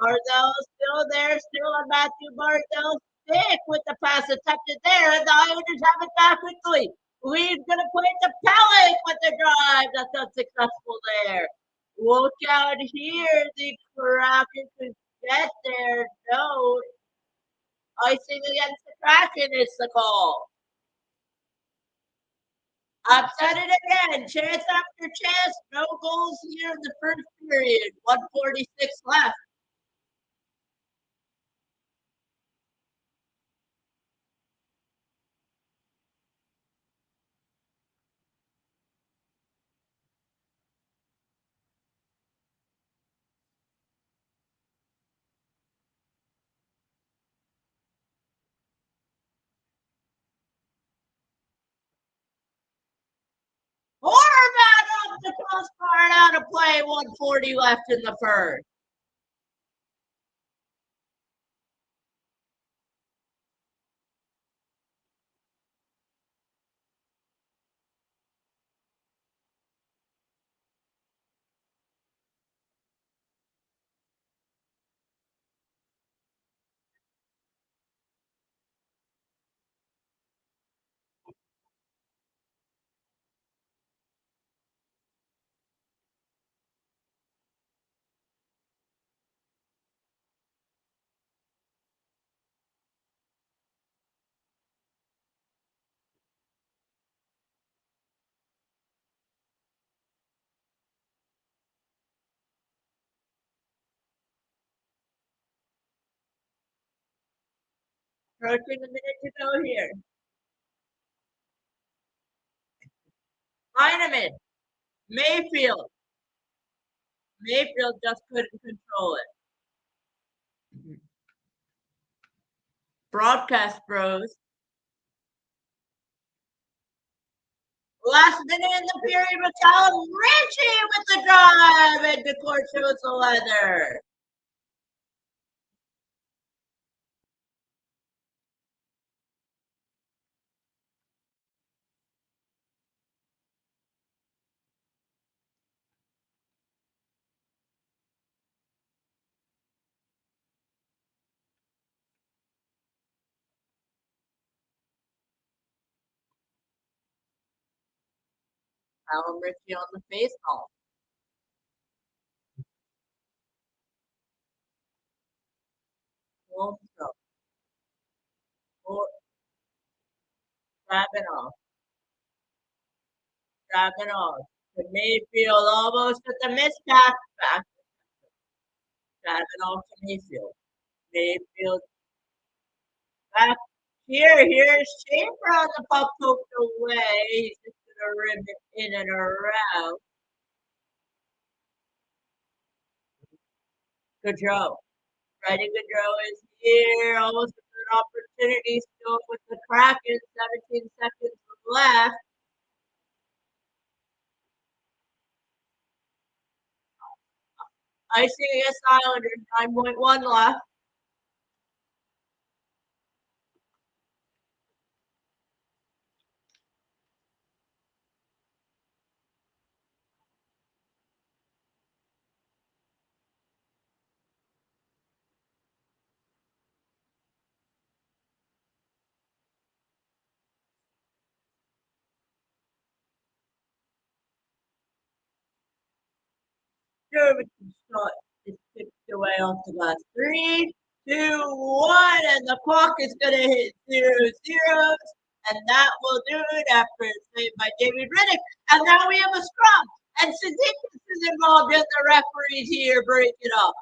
Barzell still there, still on Matthew Barzell, stick with the pass attempted there, and the Islanders have it back quickly. Lee's going to put it to Pellick with the drive. That's unsuccessful there. Look out here. The Kraken could get there. No. Icing against the Kraken is the call. I've said it again. Chance after chance. No goals here in the first period. 1:46 left. Horvat off the crossbar and out of play. 1:40 left in the first. Approaching a minute to go here. Heineman. Mayfield. Mayfield just couldn't control it. Broadcast bros. Last minute in the period with Callum Ritchie with the drive, and the court shows the leather. Callum Ritchie on the face call. Holmstrom. Dragunov. Dragunov. To Mayfield almost with the mispass. Back. Dragunov to Mayfield. Mayfield back here. Here's Chamber on the puck poked away. He's just going to rim it in and around. Gaudreau. Freddie Gaudreau is here. Almost a good opportunity still with the Kraken. 17 seconds left. Icing against Islanders. 9.1 left. Dermot's shot is tipped away off the glass. 3, 2, 1, and the clock is going to hit 0-0, and that will do it after a save by David Riddick. And now we have a scrum, and Sadikas is involved, and the referees here break it up.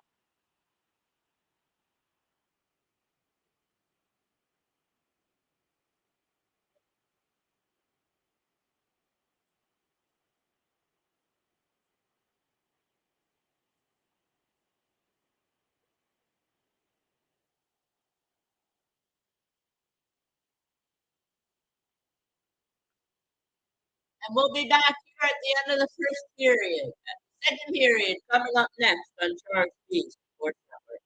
And we'll be back here at the end of the first period. Second period coming up next on Charles Beach Sports Network.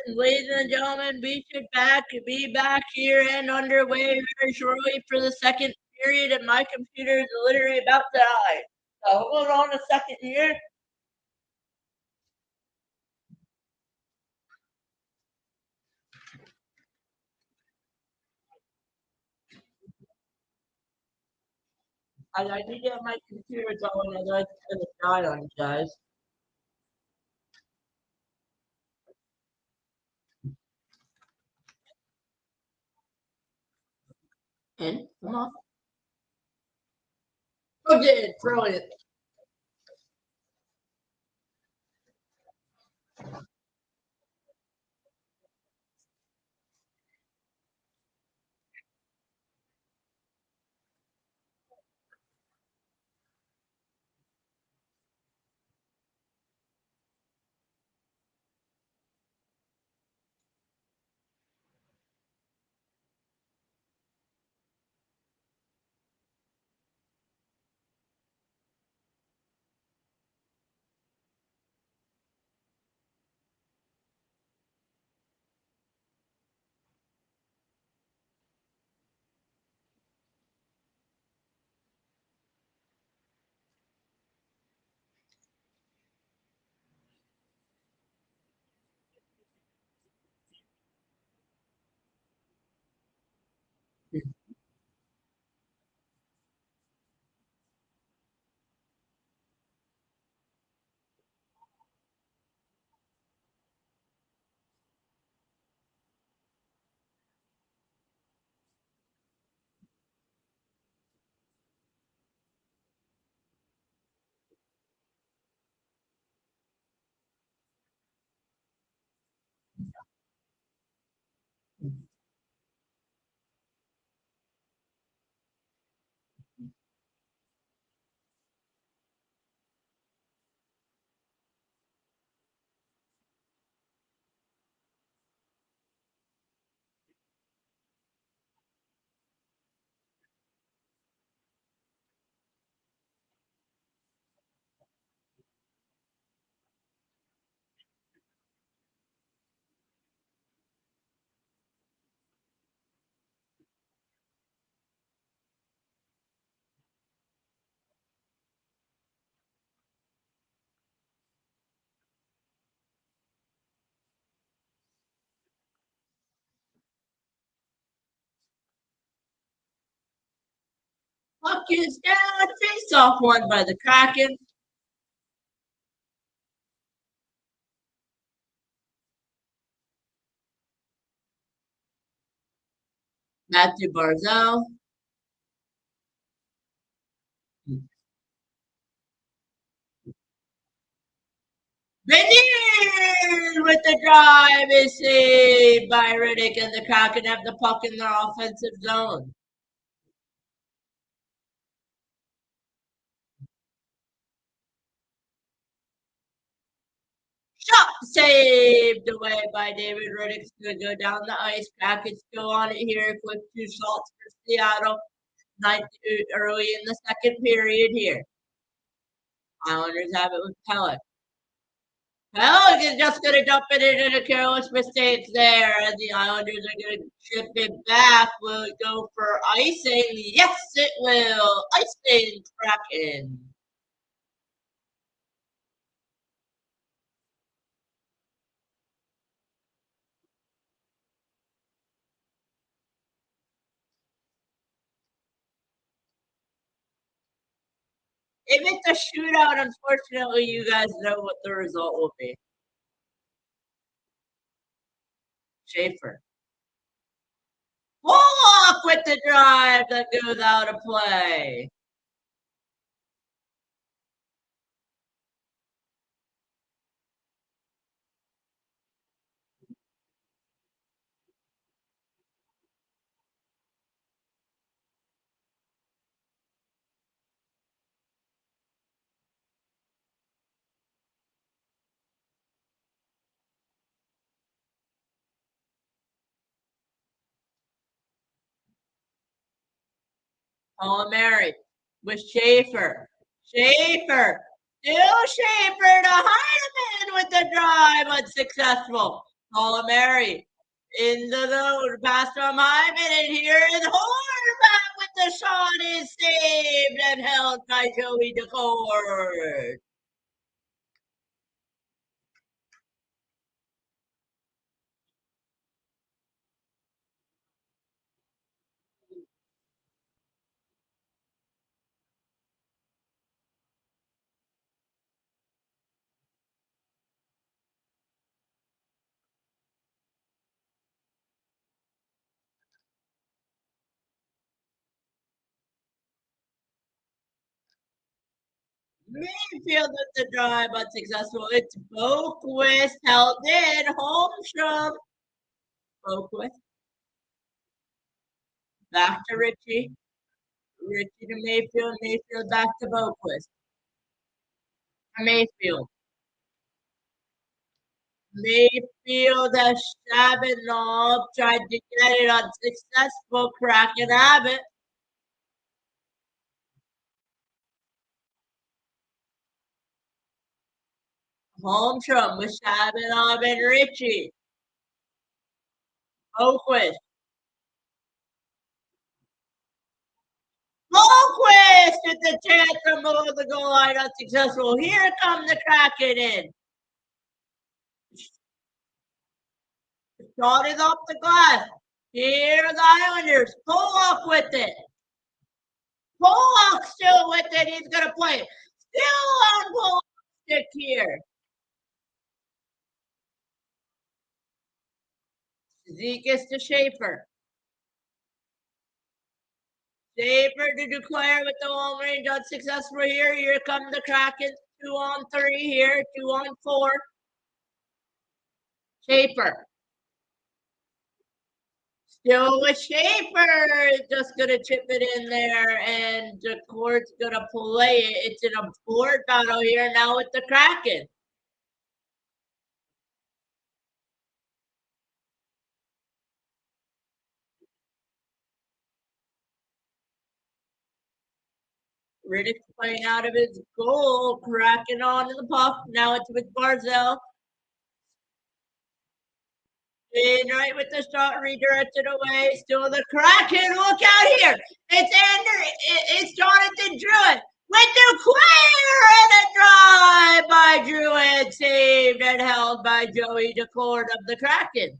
And ladies and gentlemen, we should be back here and underway very shortly for the second period, and my computer is literally about to die. So hold on a second here. I need to get my computer going, otherwise it's gonna die on you guys. And come on. Okay, brilliant. Puck is down, face off won by the Kraken. Matthew Barzell. Vinny with the drive is saved by Riddick, and the Kraken have the puck in their offensive zone. Shot saved away by David Riddick. Going to go down the ice. Kraken still on it here. Quick two shots for Seattle. Early in the second period here. Islanders have it with Pellick. Pellick is just going to dump it into the careless mistakes there, and the Islanders are going to chip it back. Will it go for icing? Yes, it will. Icing Kraken. If it's a shootout, unfortunately, you guys know what the result will be. Schaefer. Bullock with the drive that goes out of play. Mary with Schaefer. Schaefer. Still Schaefer to Heineman. with the drive, unsuccessful. Palmieri in the zone, pass from Hyman, and here is Horvat with the shot is saved and held by Joey Decord. Mayfield with the drive, unsuccessful. It's Boquist held in. Holmstrom. Boquist. Back to Richie. Richie to Mayfield. Mayfield back to Boquist. Mayfield. Mayfield has Shabanov tried to get it unsuccessful. Kraken have it. Holmstrom with Shabanov and Richie. Boquist. Boquist with the chance from below the goal line unsuccessful. Here come the Kraken in. Shot is off the glass. Here the Islanders. Pollock with it. Pollock still with it. He's going to play. Still on Pollock's stick here. Zekas to Schaefer. Schaefer to declare with the long range unsuccessful here. Here come the Kraken. 2-on-3 here. 2-on-4. Schaefer. Still with Schaefer. Just going to chip it in there. And the court's going to play it. It's in a board battle here now with the Kraken. Riddick's playing out of his goal, cracking onto the puck. Now it's with Barzell. In right with the shot, redirected away. Still the Kraken. Look out here. It's Jonathan Druid with the clear and a drive by Druid. Saved and held by Joey Decord of the Kraken.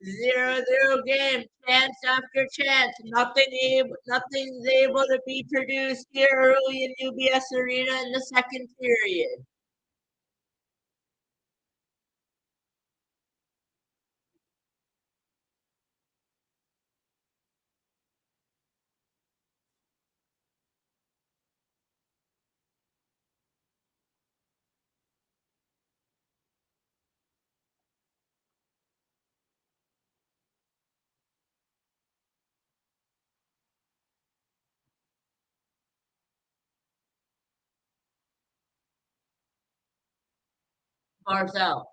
0-0 game, chance after chance. Nothing's able to be produced here early in UBS Arena in the second period. Barzell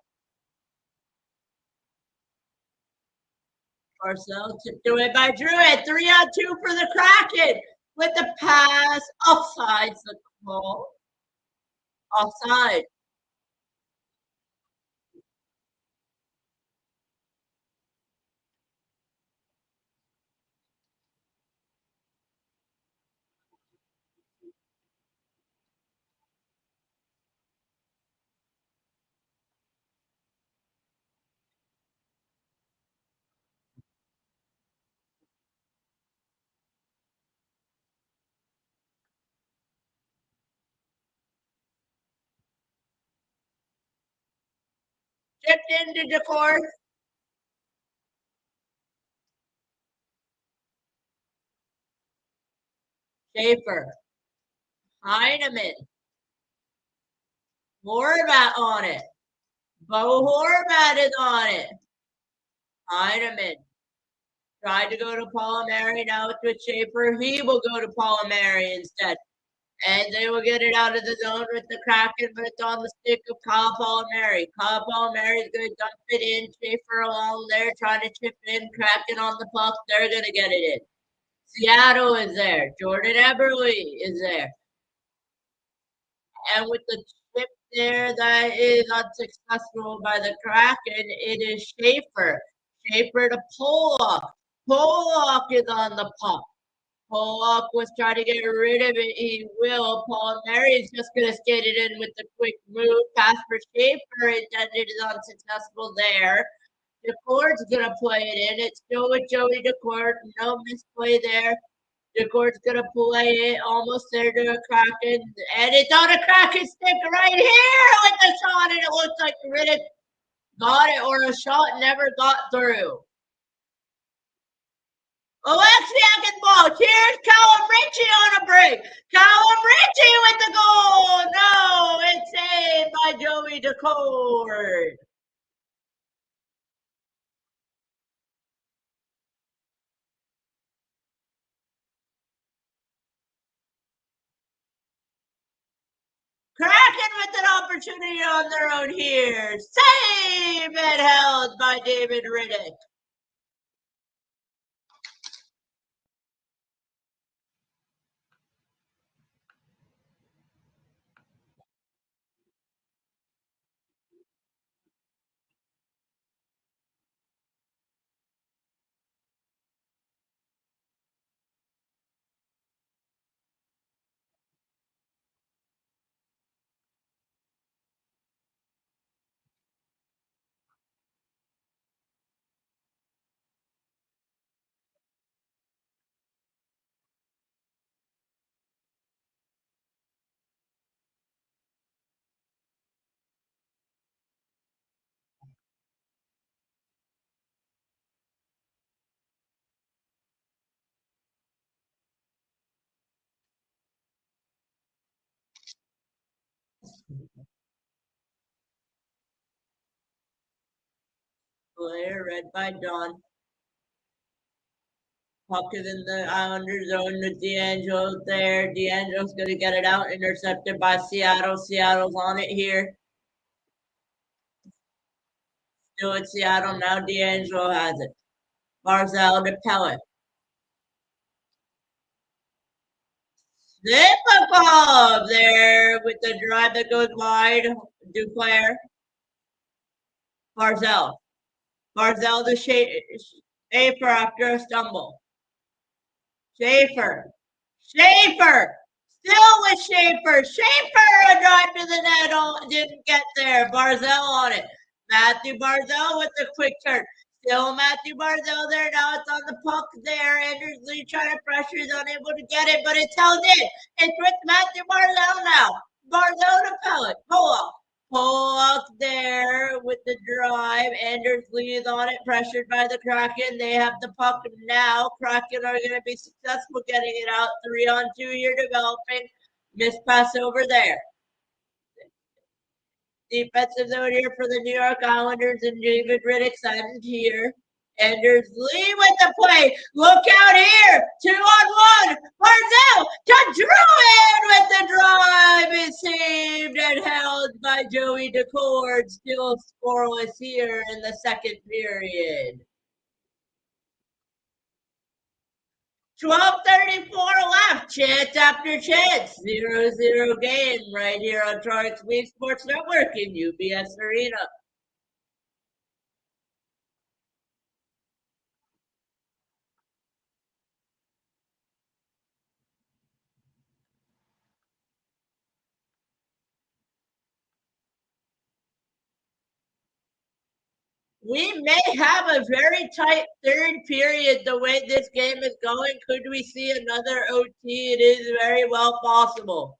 tipped away by Druid. 3-on-2 for the Kraken with the pass. Offside's the call. Offside. Chipped into Decord. Schaefer. Heineman. Horvat on it. Bo Horvat is on it. Heineman. Tried to go to Palmieri. Now it's with Schaefer. He will go to Palmieri instead. And they will get it out of the zone with the Kraken, but it's on the stick of Kyle Palmieri. Kyle Palmieri is going to dump it in. Schaefer along there trying to chip in. Kraken on the puck. They're going to get it in. Seattle is there. Jordan Eberle is there. And with the chip there that is unsuccessful by the Kraken, it is Schaefer. Schaefer to Pollock. Pollock is on the puck. Pollock was trying to get rid of it. He will. Paul Mary's just going to skate it in with the quick move. Pass for Schaefer. Intended is unsuccessful there. DeCord's going to play it in. It's still with Joey DeCord. No misplay there. DeCord's going to play it almost there to a Kraken. And it's on a Kraken stick right here with the shot. And it looks like Riddick got it or a shot never got through. Alexiak and ball. Here's Callum Ritchie on a break. Callum Ritchie with the goal. No, it's saved by Joey DeCord. Kraken with an opportunity on their own here. Save and held by David Riddick. Player read by Don. Puck is in the Islander zone with D'Angelo there. D'Angelo's going to get it out. Intercepted by Seattle. Seattle's on it here. Still at Seattle. Now D'Angelo has it. Barzal to Pellet. Zipapov there with the drive that goes wide. Duclair. Barzal. Barzal to Schaefer after a stumble. Schaefer. Schaefer. Still with Schaefer. Schaefer a drive to the net. Didn't get there. Barzal on it. Matthew Barzal with the quick turn. Still Matthew Barzal there. Now it's on the puck there. Anders Lee trying to pressure. He's unable to get it, but it's held in. It's with Matthew Barzal now. Barzal to Pellet. Pollock there with the drive. Anders Lee is on it, pressured by the Kraken. They have the puck now. Kraken are going to be successful getting it out. 3-on-2 here developing. Miss pass over there. Defensive zone here for the New York Islanders and David Riddick signed here. Anders Lee with the play. Look out here. 2-on-1. Barzal to Druin with the drive. Is saved and held by Joey DeCord. Still scoreless here in the second period. 12:34 left. Chance after chance. 0-0 game right here on Target Wave Sports Network in UBS Arena. We may have a very tight third period the way this game is going. Could we see another OT? It is very well possible.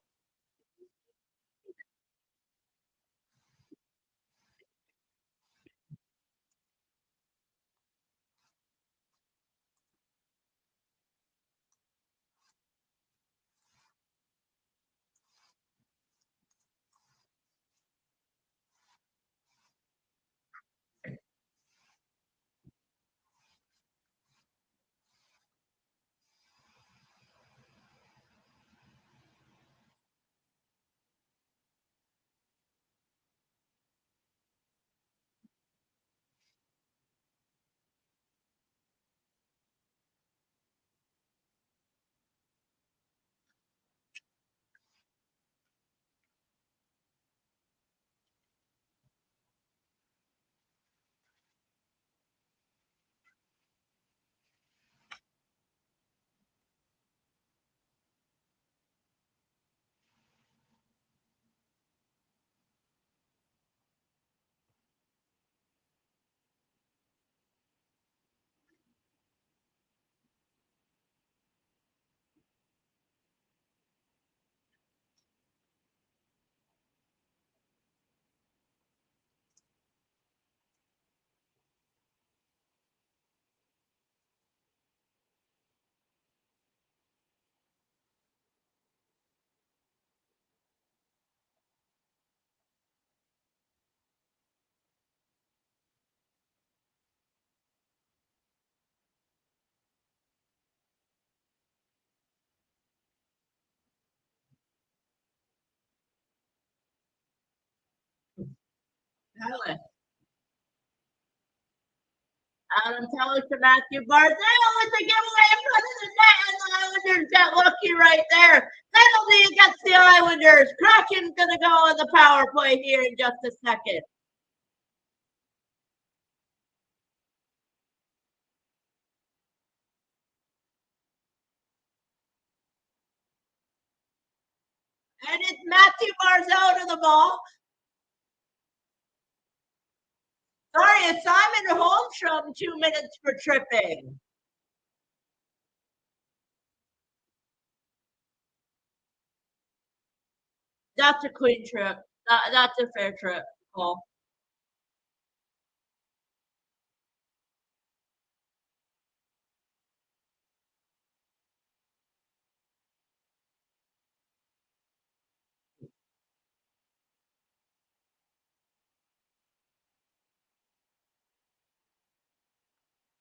Helen. Adam Teller to Matthew Barzell with the giveaway in front of the net, and the Islanders get lucky right there. Penalty against the Islanders. Kraken's going to go on the power play here in just a second. And it's Matthew Barzell to the ball. Sorry, it's Simon Holmstrom, 2 minutes for tripping. That's a clean trip. That's a fair trip call.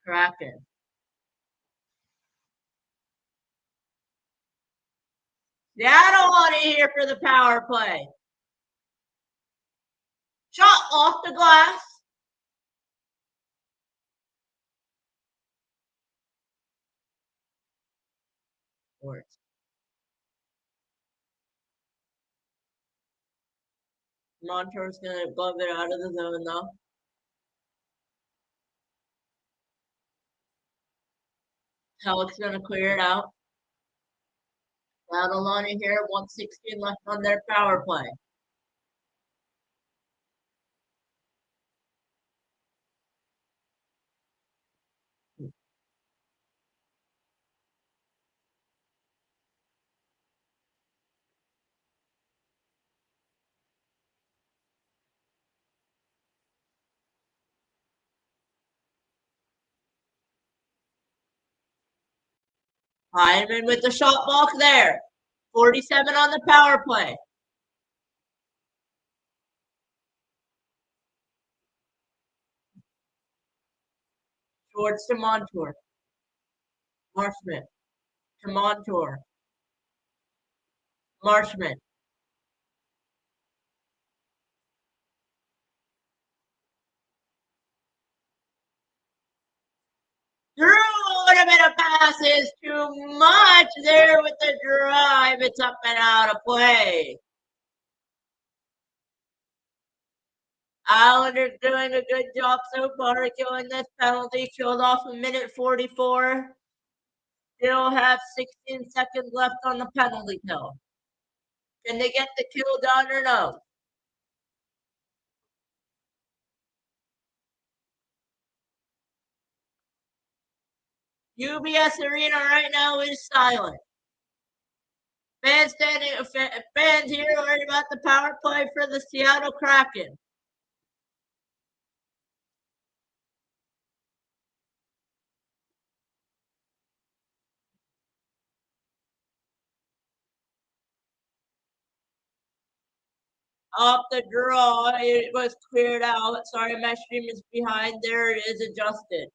Kraken. Seattle on it here for the power play. Shot off the glass. Works. Montour's going to glove it out of the zone, though. Halleck's going to clear it out. Seattle on it here. 1:16 left on their power play. Hyman with the shot block there. 47 on the power play. Schwartz to Montour. Marshman to Montour. Marshman. Through a bit of passes. Too much there with the drive. It's up and out of play. Islanders doing a good job so far killing this penalty. Killed off a minute 44. Still have 16 seconds left on the penalty kill. Can they get the kill done or no? UBS Arena right now is silent. Fans here worried about the power play for the Seattle Kraken. Off the draw, it was cleared out. Sorry, my stream is behind. There it is, adjusted.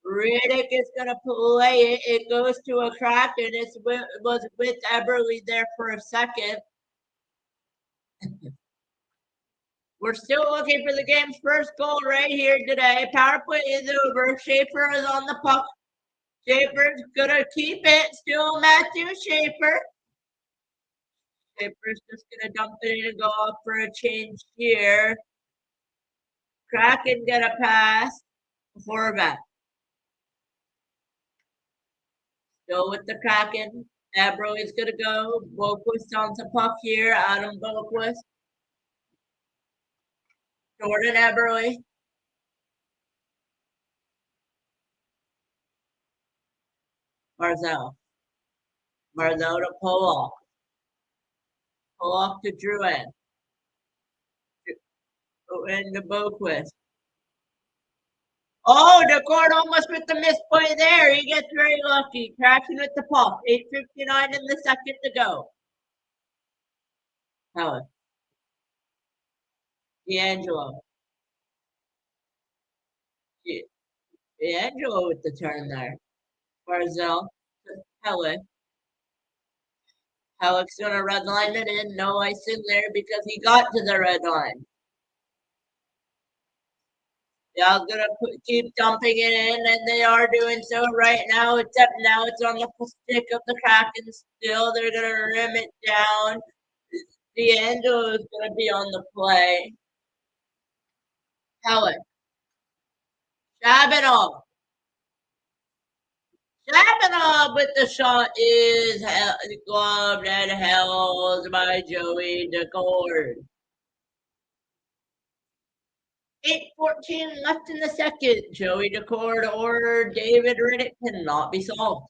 Riddick is going to play it. It goes to a Kraken. It was with Eberle there for a second. We're still looking for the game's first goal right here today. Power play is over. Schaefer is on the puck. Schaefer's going to keep it. Still Matthew Schaefer. Schaefer's just going to dump it in and go up for a change here. Kraken get a pass. Horvat. Still with the Kraken. Eberle is going to go. Boquist on the puck here. Adam Boquist. Jordan Eberle. Barzell. Barzell to Pollock. Pollock to Drouin. And to Boquist. Oh, the court almost with the misplay there. He gets very lucky. Crashing with the puck. 8:59 in the second to go. Helen. D'Angelo. D'Angelo with the turn there. Barzell. Helen. Halleck's going to red line it in. No ice in there because he got to the red line. Y'all gonna keep dumping it in, and they are doing so right now. Except now it's on the stick of the Kraken. Still, they're gonna rim it down. The end is gonna be on the play. Helen, Shabanov. Shabanov with the shot is gloved and held by Joey Decord. 8:14 left in the second. Joey Decord or David Riddick cannot be solved.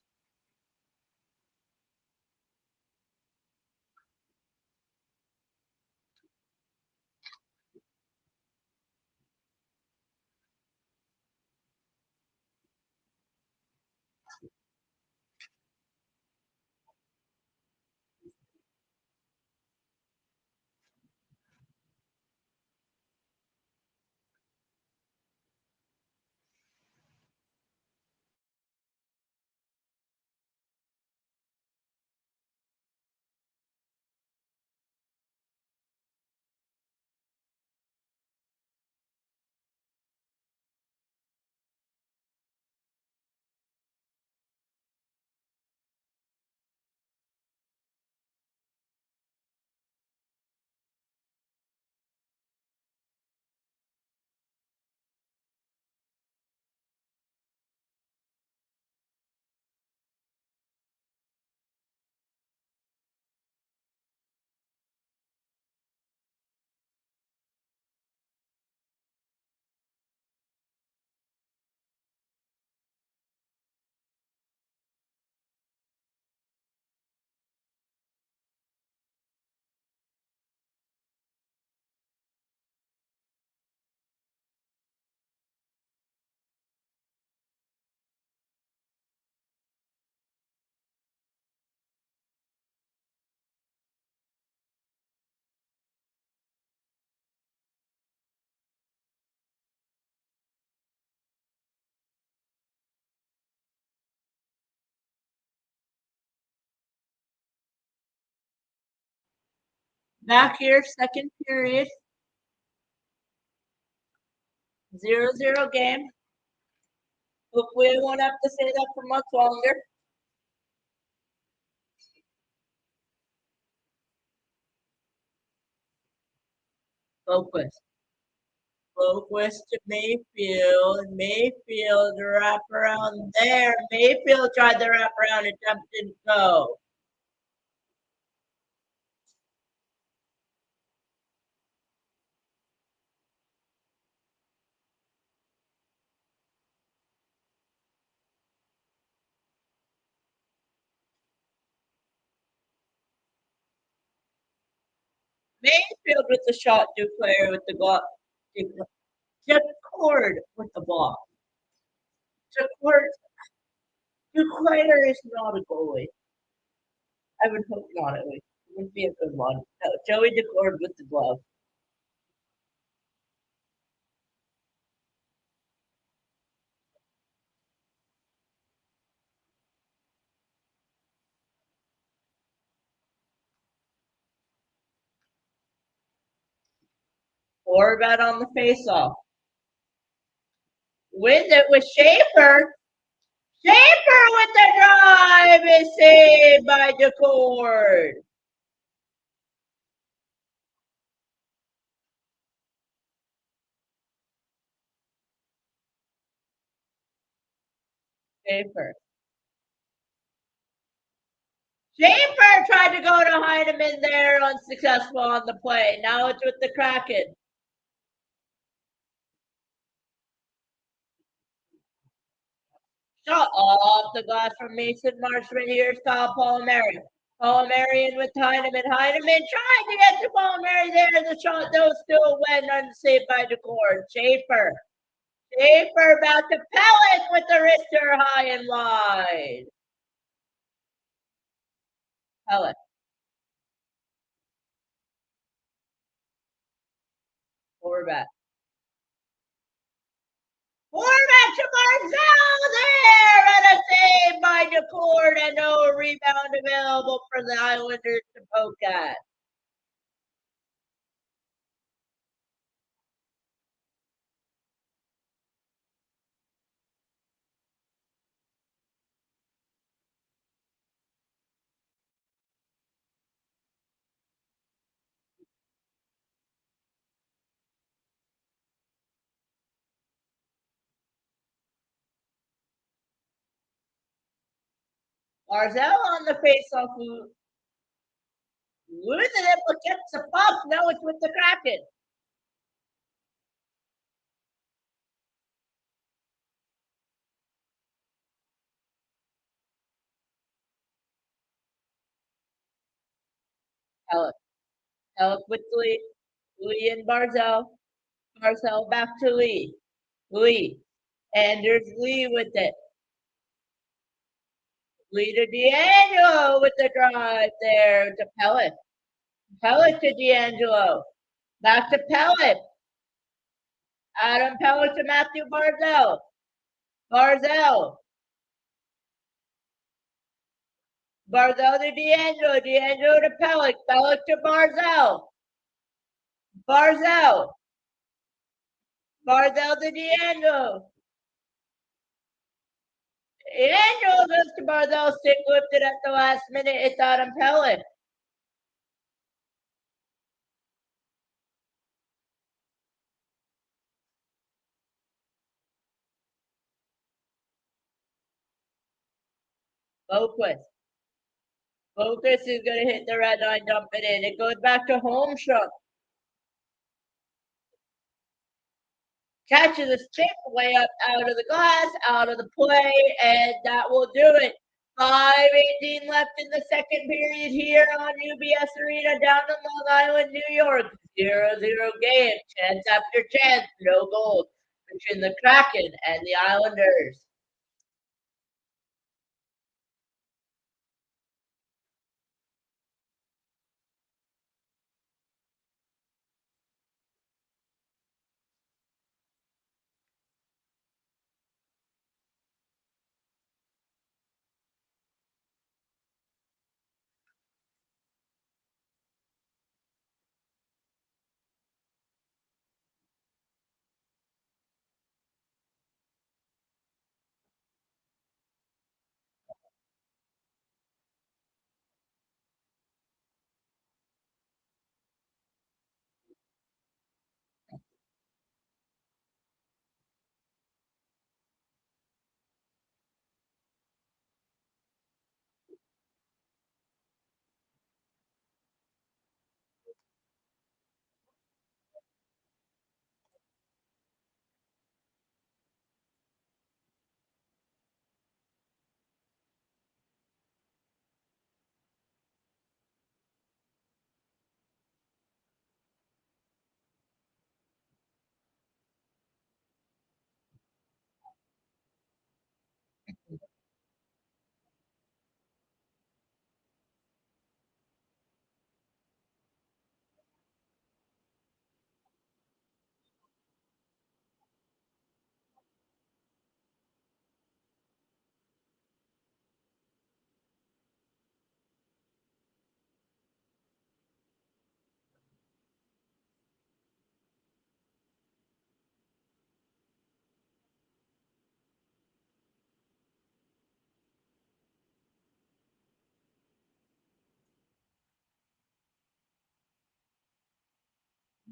Back here, second period. 0-0 game. Hopefully, I won't have to say that for much longer. Boquist. Boquist to Mayfield. Mayfield wrap around there. Mayfield tried the wrap around. Attempt didn't go. Mayfield with the shot. Duclair with the block. Cord with the block. Duclair is not a goalie. I would hope not, at least. It would be a good one. No, Joey Decord with the glove. Horvat on the faceoff. With it with Schaefer. Schaefer with the drive is saved by Decord. Schaefer. Schaefer tried to go to Heineman there, unsuccessful on the play. Now it's with the Kraken. Shot off the glass from Mason Marshman. Here's Kyle Palmieri. Palmieri in with Heineman. Heineman trying to get to Palmieri there. The shot though still went unsaved by Decord. Schaefer. Schaefer about to pellet with the wrister high and wide. Pellet. Horvat. Horvat to Barzal there, and a save by Decord, and no rebound available for the Islanders to poke at. Barzell on the faceoff, losing it, but gets the puck. Now it's with the Kraken. Pellick. Pellick with Lee. Lee and Barzell. Barzell back to Lee. Lee. And there's Lee with it. Lee to D'Angelo with the drive there to Pellick. Pellick to D'Angelo. Back to Pellick. Adam Pellick to Matthew Barzell. Barzell. Barzell to D'Angelo. D'Angelo to Pellick. Pellick to Barzell. Barzell. Barzell to D'Angelo. D'Angelo goes to Barzell. Stick lifted at the last minute. It's Adam Pellick. Boquist. Boquist is going to hit the red line, dump it in. It goes back to Holmstrom. Catches a stick way up out of the glass, out of the play, and that will do it. 5:18 left in the second period here on UBS Arena down in Long Island, New York. 0-0 game, chance after chance, no goals between the Kraken and the Islanders.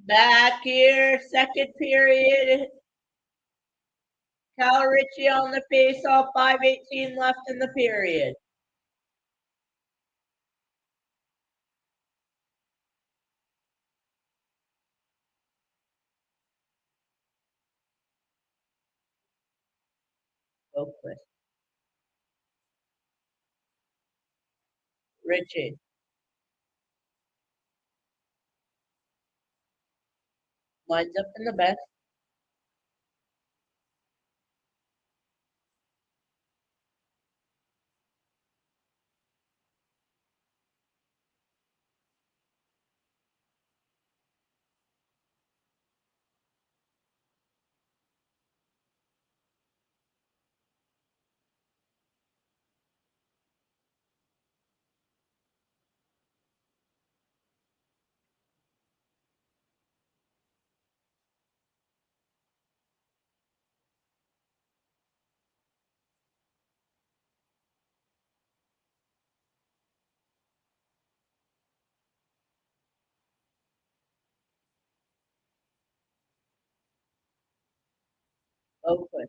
Back here, second period. Cal Ritchie on the faceoff, 5:18 left in the period. Boquist. Ritchie. Lines up in the best. Boquist.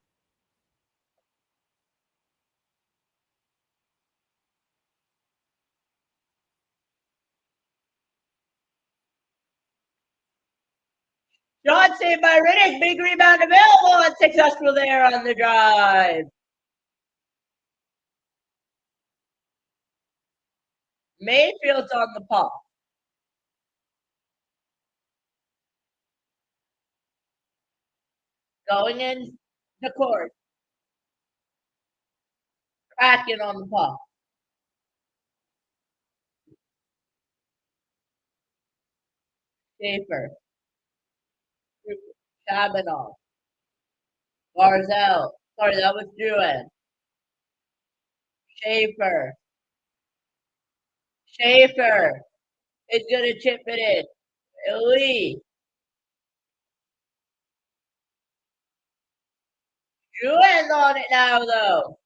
Shot saved by Riddick. Big rebound available and successful there on the drive. Mayfield's on the puck. Going in the court. Kraken on the puck. Schaefer. Shabanov. Barzell. Sorry, that was Druin. Schaefer. Schaefer is going to chip it in. Lee. Druin's on it now, though.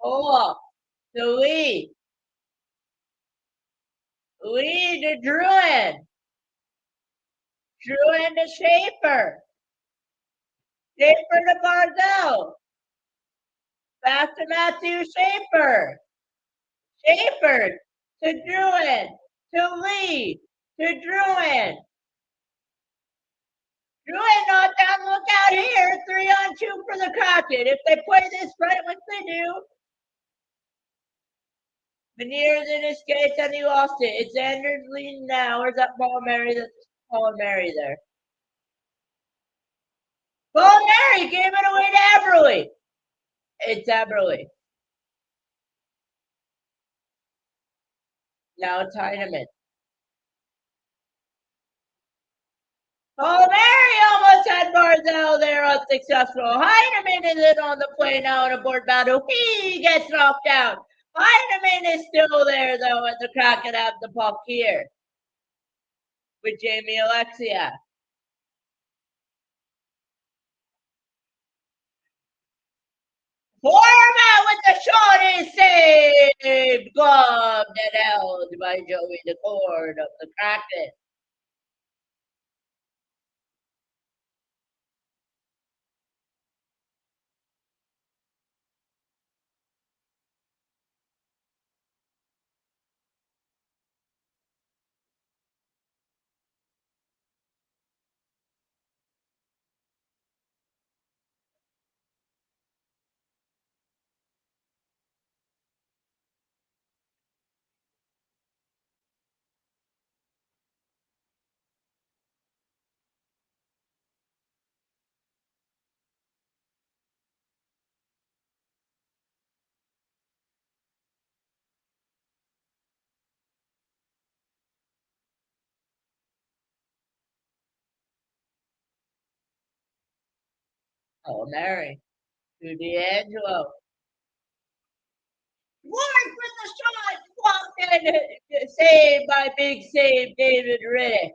Oh, to Lee. Lee to Druin. Druin to Schaefer. Schaefer to Barzell. Back to Matthew Schaefer. Schaefer to Druin. To Lee. To Druin. Druin knocked down. Look out here. 3-on-2 for the Kraken. If they play this right, which they do. Veneers in his skates and he lost it. It's Anders leading now. Where's that Palmieri? That's Palmieri there. Palmieri gave it away to Eberle. It's Eberle. Now it's Heineman. Palmieri almost had Barzell there unsuccessful. Heineman is in on the play now in a board battle. He gets knocked out. Heineman is still there though as the Kraken have the puck here with Jamie Alexia. Format with the shot is saved. Gloved and held by Joey DeCord of the Kraken. Oh, Mary. To D'Angelo. Ward with the shot. Blocked and saved by big save David Riddick.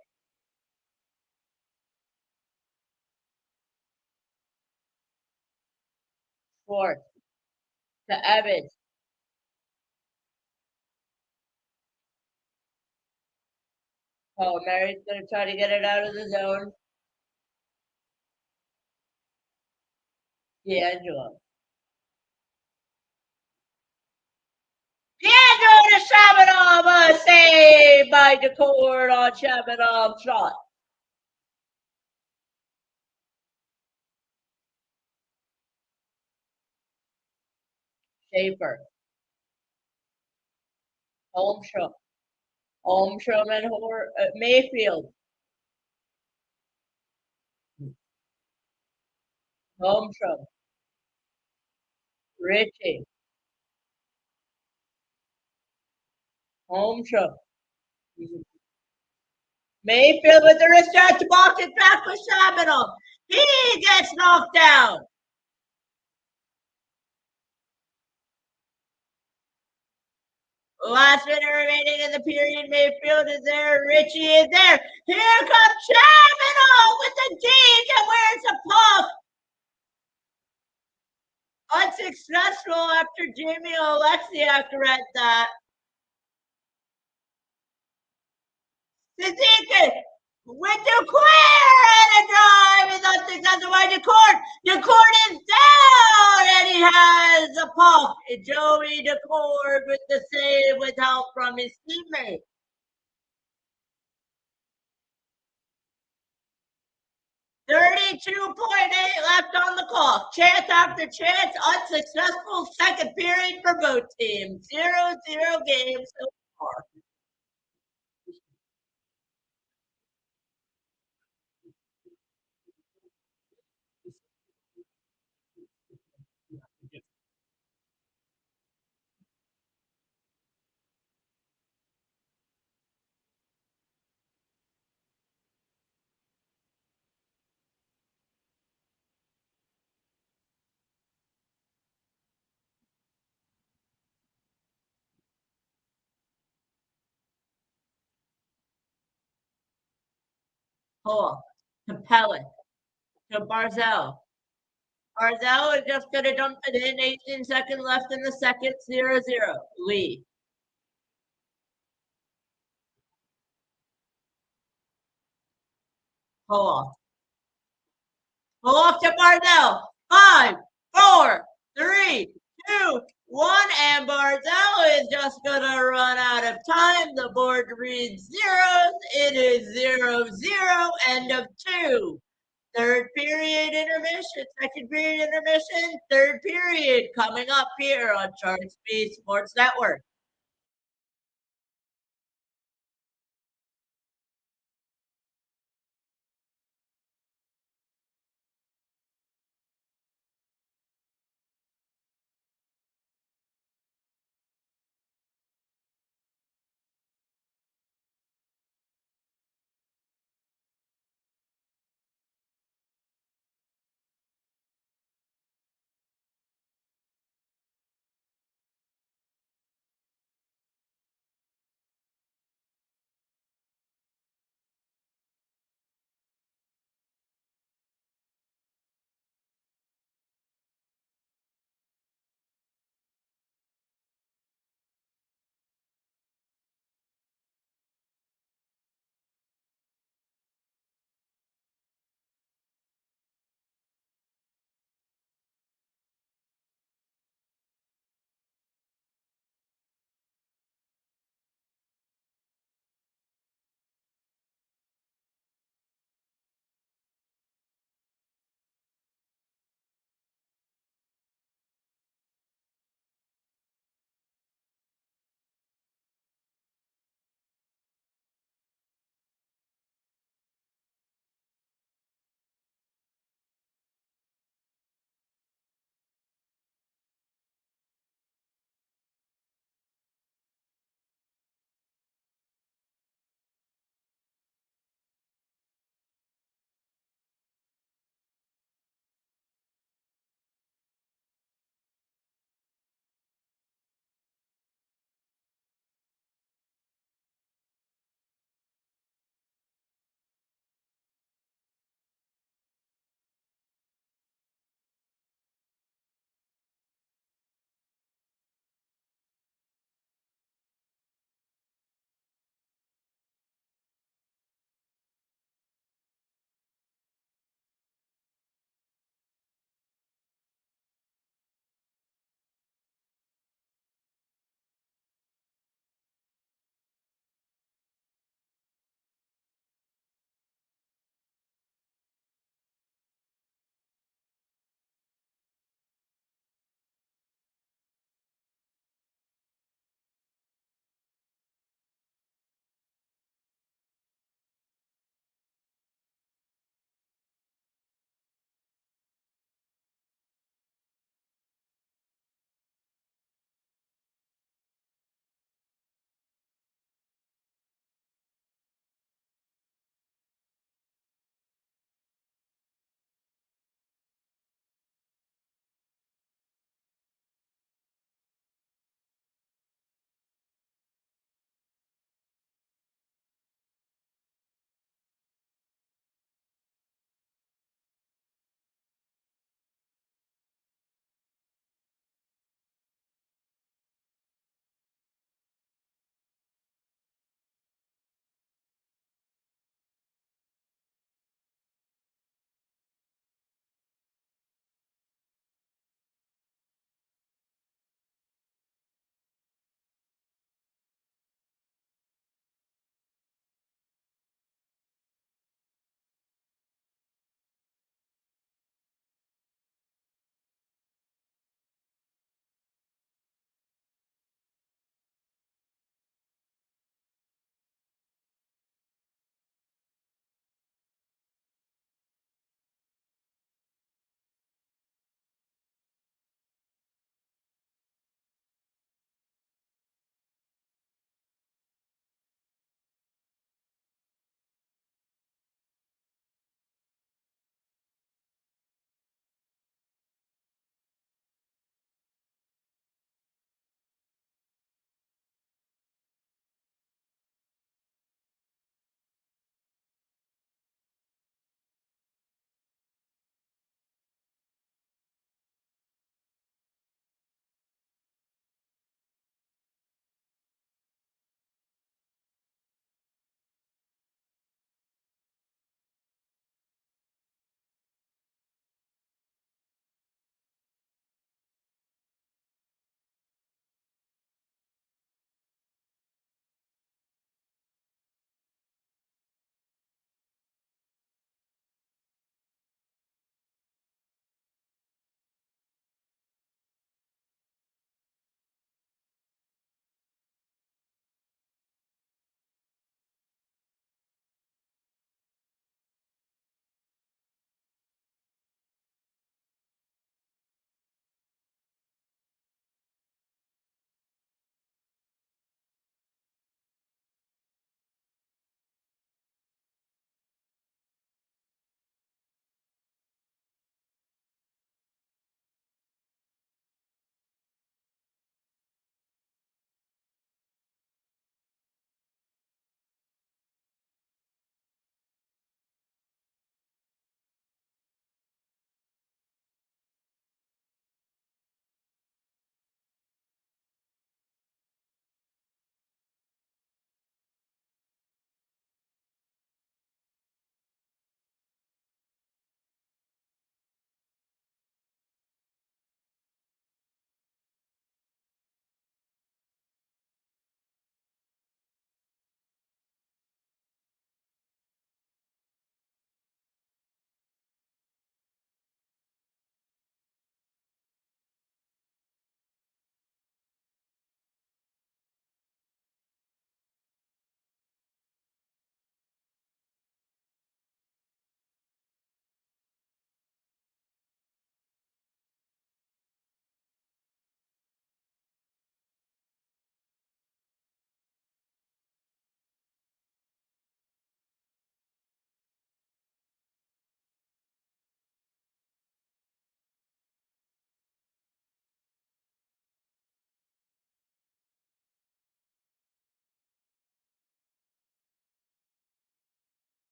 Fourth to Evans. Oh, Mary's going to try to get it out of the zone. D'Angelo. D'Angelo to Shabanov. A save by DeCord on Shabanov's shot. Schaefer. Holmstrom. Holmstrom and Mayfield. Holmstrom. Richie. Holmstrom. Mayfield with the wrist shot to box it back with Shabanov. He gets knocked down. Last minute remaining in the period. Mayfield is there. Richie is there. Here comes Shabanov with the deke, and where's the puck? Unsuccessful after Jamie Alexiak read that. Suzuki with the clear and a drive is unsuccessful by DeCord. DeCord is down and he has the puck. Joey DeCord with the save with help from his teammate. 32.8 left on the clock. Chance after chance, unsuccessful. Second period for both teams. 0-0 game so far. Cole to Pellet to Barzell. Barzell is just going to dump it in. 18 seconds left in the second. 0-0. Lee. Cole. Cole to Barzell. 5, 4, 3, 2, 1. And Barzell is just going to run out of time. The board reads zeros. It is 0-0. End of 2. Third period intermission, second period intermission, third period coming up here on Charting Speed Sports Network.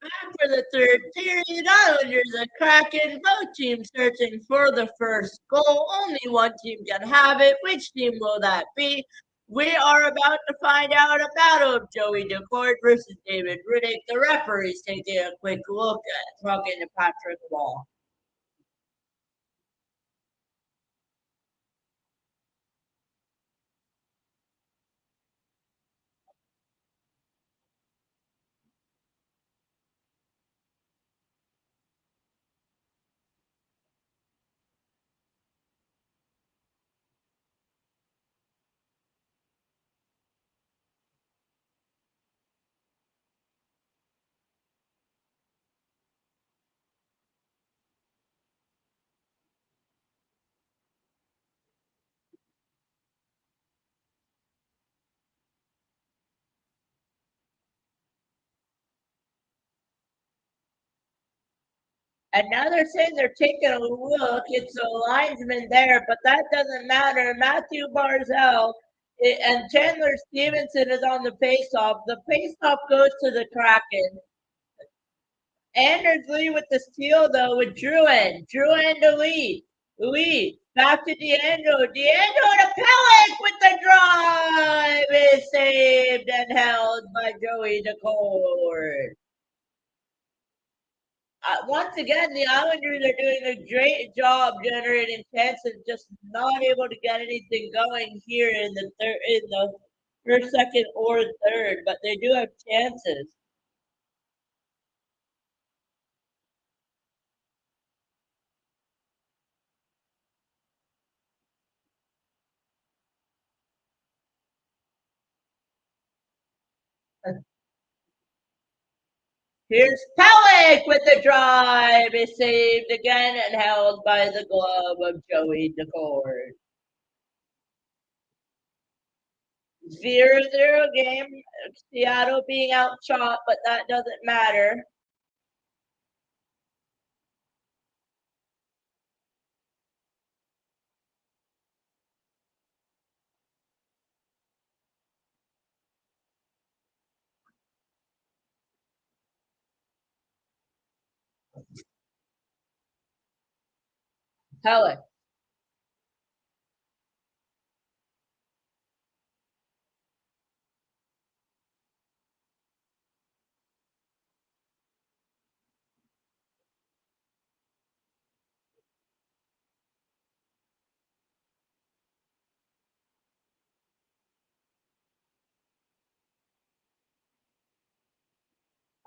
Back for the third period, Islanders and Kraken, both teams searching for the first goal. Only one team can have it. Which team will that be? We are about to find out a battle of Joey Daccord versus David Riddick. The referee's taking a quick look at talking to Patrick Wall. And now they're saying they're taking a look. It's a linesman there, but that doesn't matter. Matthew Barzell and Chandler Stevenson is on the faceoff. The faceoff goes to the Kraken. Anders Lee with the steal, though, with Drouin. Drouin to Lee. Lee back to D'Angelo. D'Angelo to Pellick with the drive is saved and held by Joey Daccord. Once again, the Islanders are doing a great job generating chances, just not able to get anything going here in the first, second, or third. But they do have chances. Here's Pellick with the drive. Is saved again and held by the glove of Joey Daccord. 0-0 game. Seattle being outshot, but that doesn't matter. Pellick.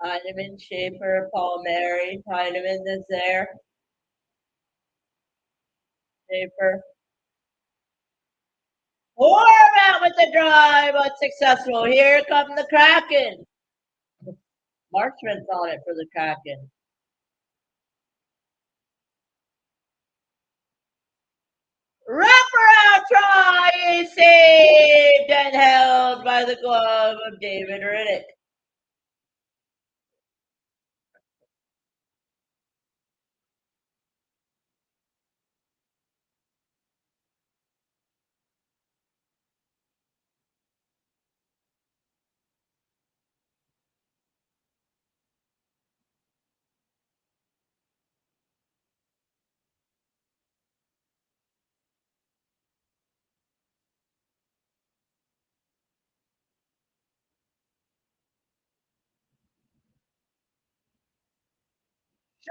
Heineman, Schaefer, Palmieri. Heineman is there. Schaefer. Horvat with the drive, unsuccessful. Here come the Kraken. Marchman's on it for the Kraken. Wraparound try is saved and held by the glove of David Riddick.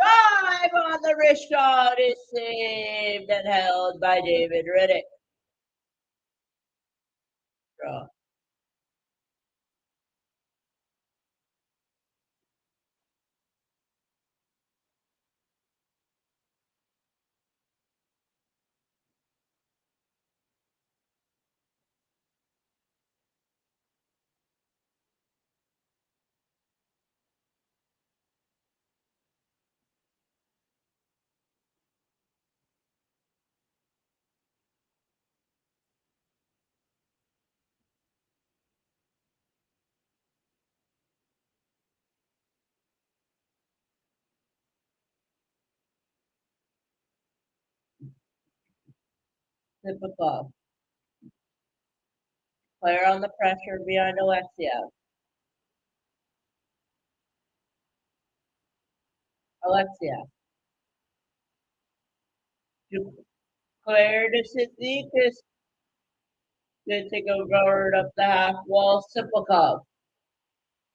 Drive on the wrist shot is saved and held by David Riddick. Draw. Typical. Player on the pressure behind Alexia. Alexia. Claire to Siddiqus. They take a road up the half wall. Sipakov.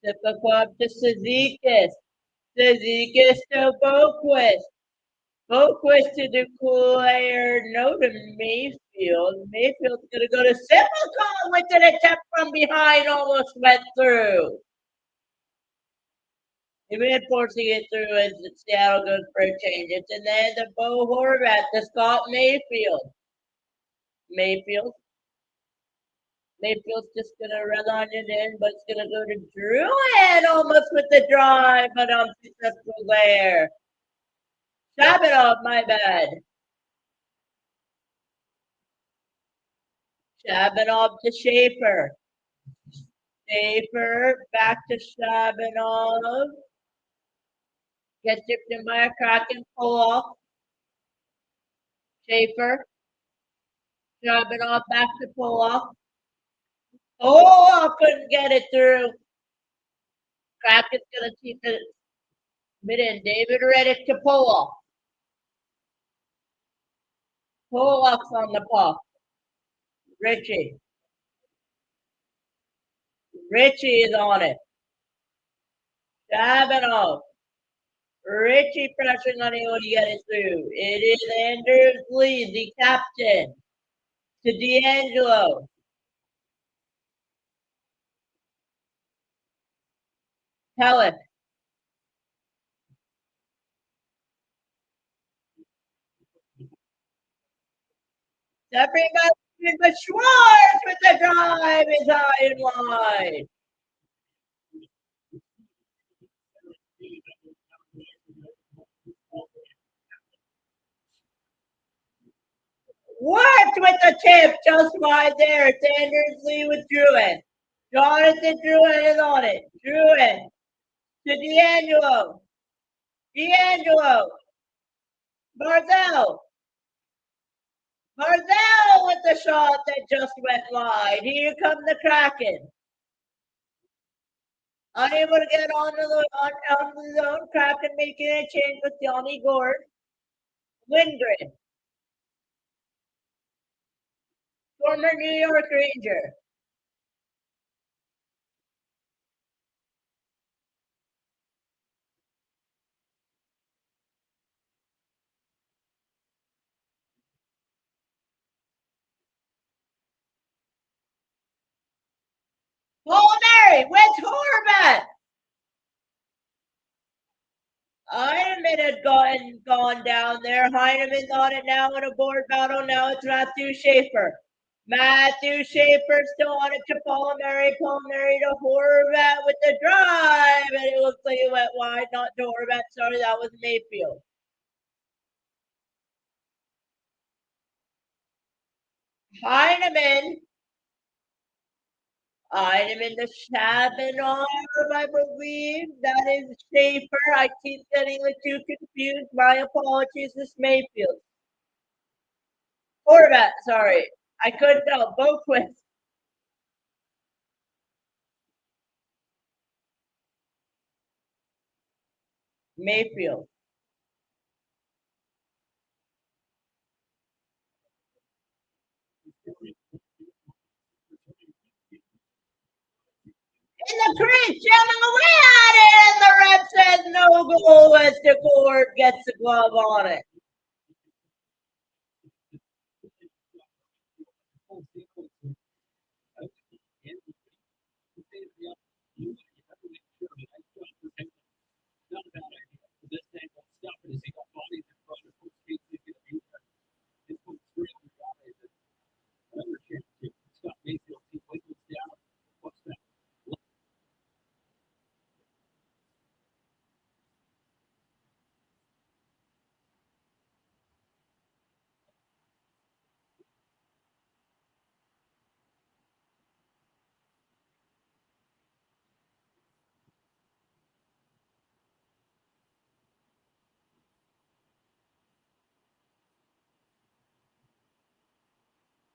Sipakov to Siddiqus. Siddiqus to Boquist. Boquist to declare no to Mayfield. Mayfield's going to go to Sipakov with an attempt from behind. Almost went through. He ran forcing it through as Seattle goes for a change. It's in the hand of Bo Horvat to Scott Mayfield. Mayfield's just going to run on it in, but it's going to go to Druin almost with the drive, but unsuccessful there. Shabanov, my bad. Shabanov to Schaefer. Schaefer back to Shabanov. Gets tipped in by a Kraken pull off. Schaefer. Shabanov back to pull off. Oh, couldn't get it through. Kraken's going to keep it mid in. David Reddick to Pollock. Pollock's on the puck. Richie. Richie is on it. Shabanov. Richie pressing on him to get it through. It is Anders Lee, the captain, to D'Angelo. Pellet. Separated by Schwartz with the drive is high and wide. Worked with the tip just wide there. It's Anders Lee with Druin. Jonathan Druin is on it. Druin to D'Angelo. D'Angelo. Barzell. Barzell with the shot that just went wide. Here come the Kraken. Unable to get on the zone. Kraken making a change with Johnny Gord. Lindgren. Former New York Ranger. Molinari with Horvat. Heineman had gone down there. Heineman's on it now in a board battle. Now it's Matthew Schaefer. Matthew Schaefer still on it to Molinari. Molinari to Horvat with the drive. And it looks like it went wide. Not to Horvat. Sorry, that was Mayfield. Heineman to Shabanov, I believe. That is Schaefer. I keep getting the two confused. My apologies. This Mayfield. Horvat, sorry. I couldn't tell. Both with Mayfield. In the crease, jamming away at it, and the ref says no goal as the Gord gets the glove on it.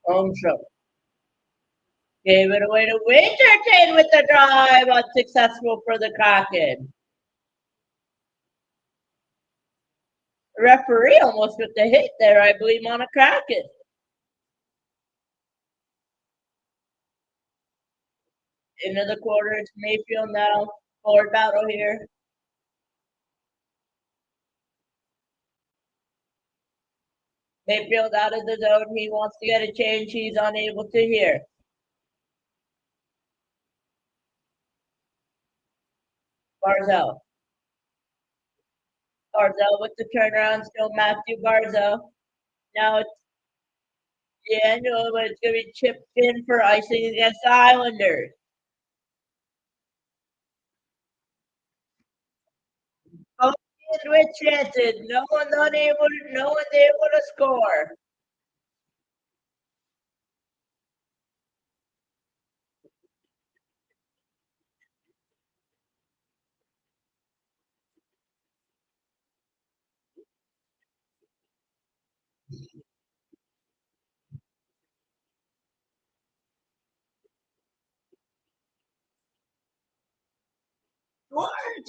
Home show. Gave it away to Winterton with the drive, unsuccessful for the Kraken. Referee almost with the hit there, I believe, on a Kraken. Into the quarter, it's Mayfield now. Forward battle here. Mayfield out of the zone. He wants to get a change. He's unable to here. Barzell. Barzell with the turnaround. Still Matthew Barzell. Now it's Daniel, but it's going to be chipped in for icing against the Islanders. Both teams with chances. No one's able to score.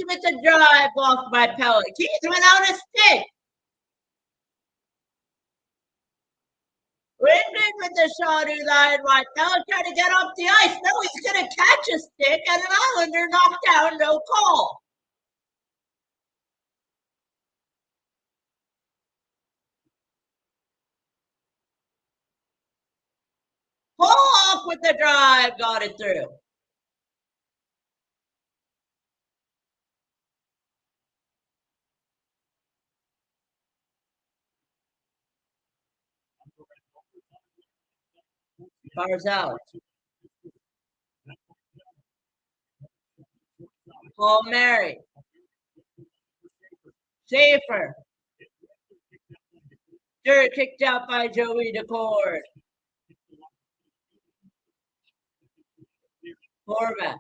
With a drive blocked by Pellet. Keys without a stick. Winding with the shot who line right. Pellet trying to get off the ice. No, he's going to catch a stick and an Islander knocked down. No call. Pull off with the drive. Got it through. Barzell. Paul Mary. Schaefer. Dirt kicked out by Joey DeCord. Horvat.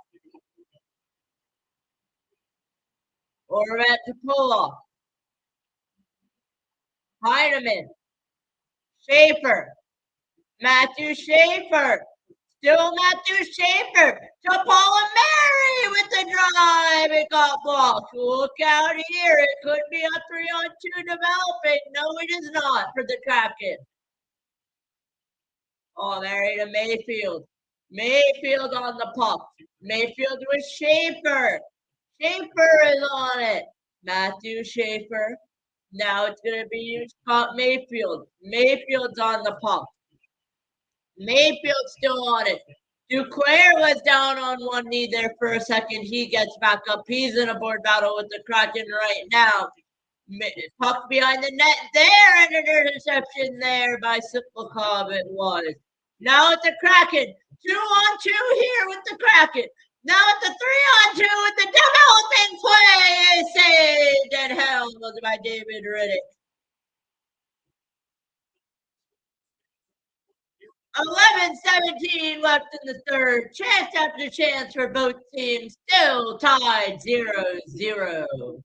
Horvat to pull off. Heineman. Schaefer. Matthew Schaefer. Still Matthew Schaefer to Paul Mary with the drive. It got blocked. Look out here. It could be a 3-on-2 developing. No, it is not for the Kraken. Oh, Mary to Mayfield. Mayfield on the puck. Mayfield with Schaefer. Schaefer is on it. Matthew Schaefer. Now it's going to be Scott Mayfield. Mayfield's on the puck. Mayfield's still on it. Duclair was down on one knee there for a second. He gets back up. He's in a board battle with the Kraken right now. Puck behind the net there, and an interception there by Simplakov it was. Now it's the Kraken. 2-on-2 here with the Kraken. Now it's the 3-on-2 with the developing play. Saved and held by David Riddick. 11-17 left in the third. Chance after chance for both teams. Still tied 0-0.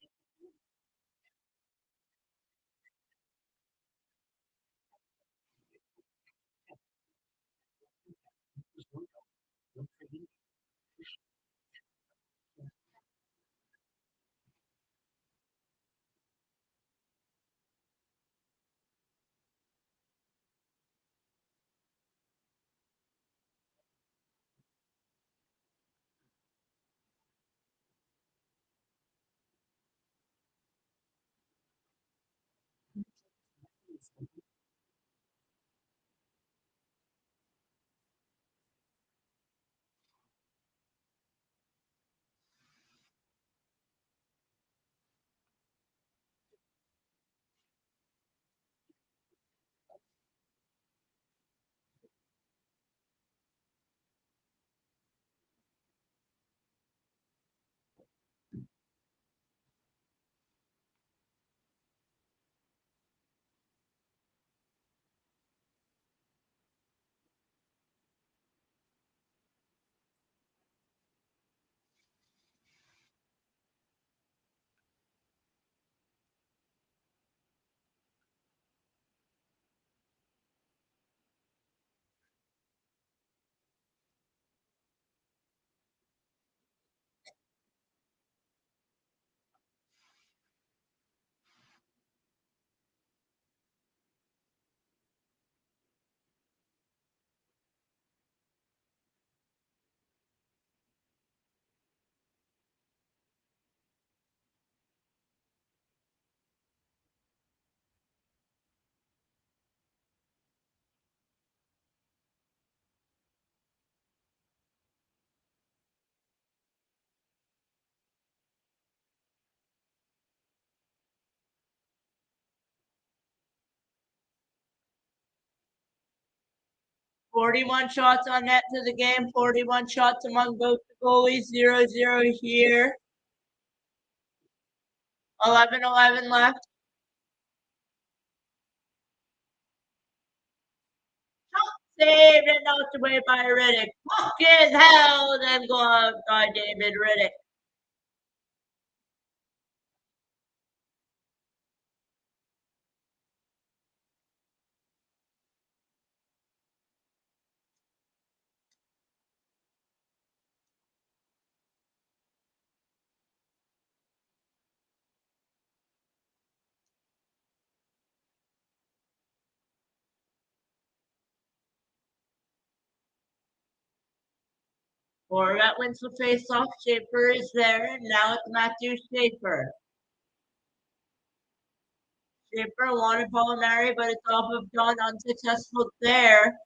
41 shots on net to the game, 41 shots among both the goalies, 0-0 here. 11-11 left. Saved and knocked away by Riddick. Puck is held and gloved by David Riddick. Horvat wins the face-off. Schaefer is there, and now it's Matthew Schaefer. Schaefer wanted Palmieri, but it's off of John, unsuccessful there.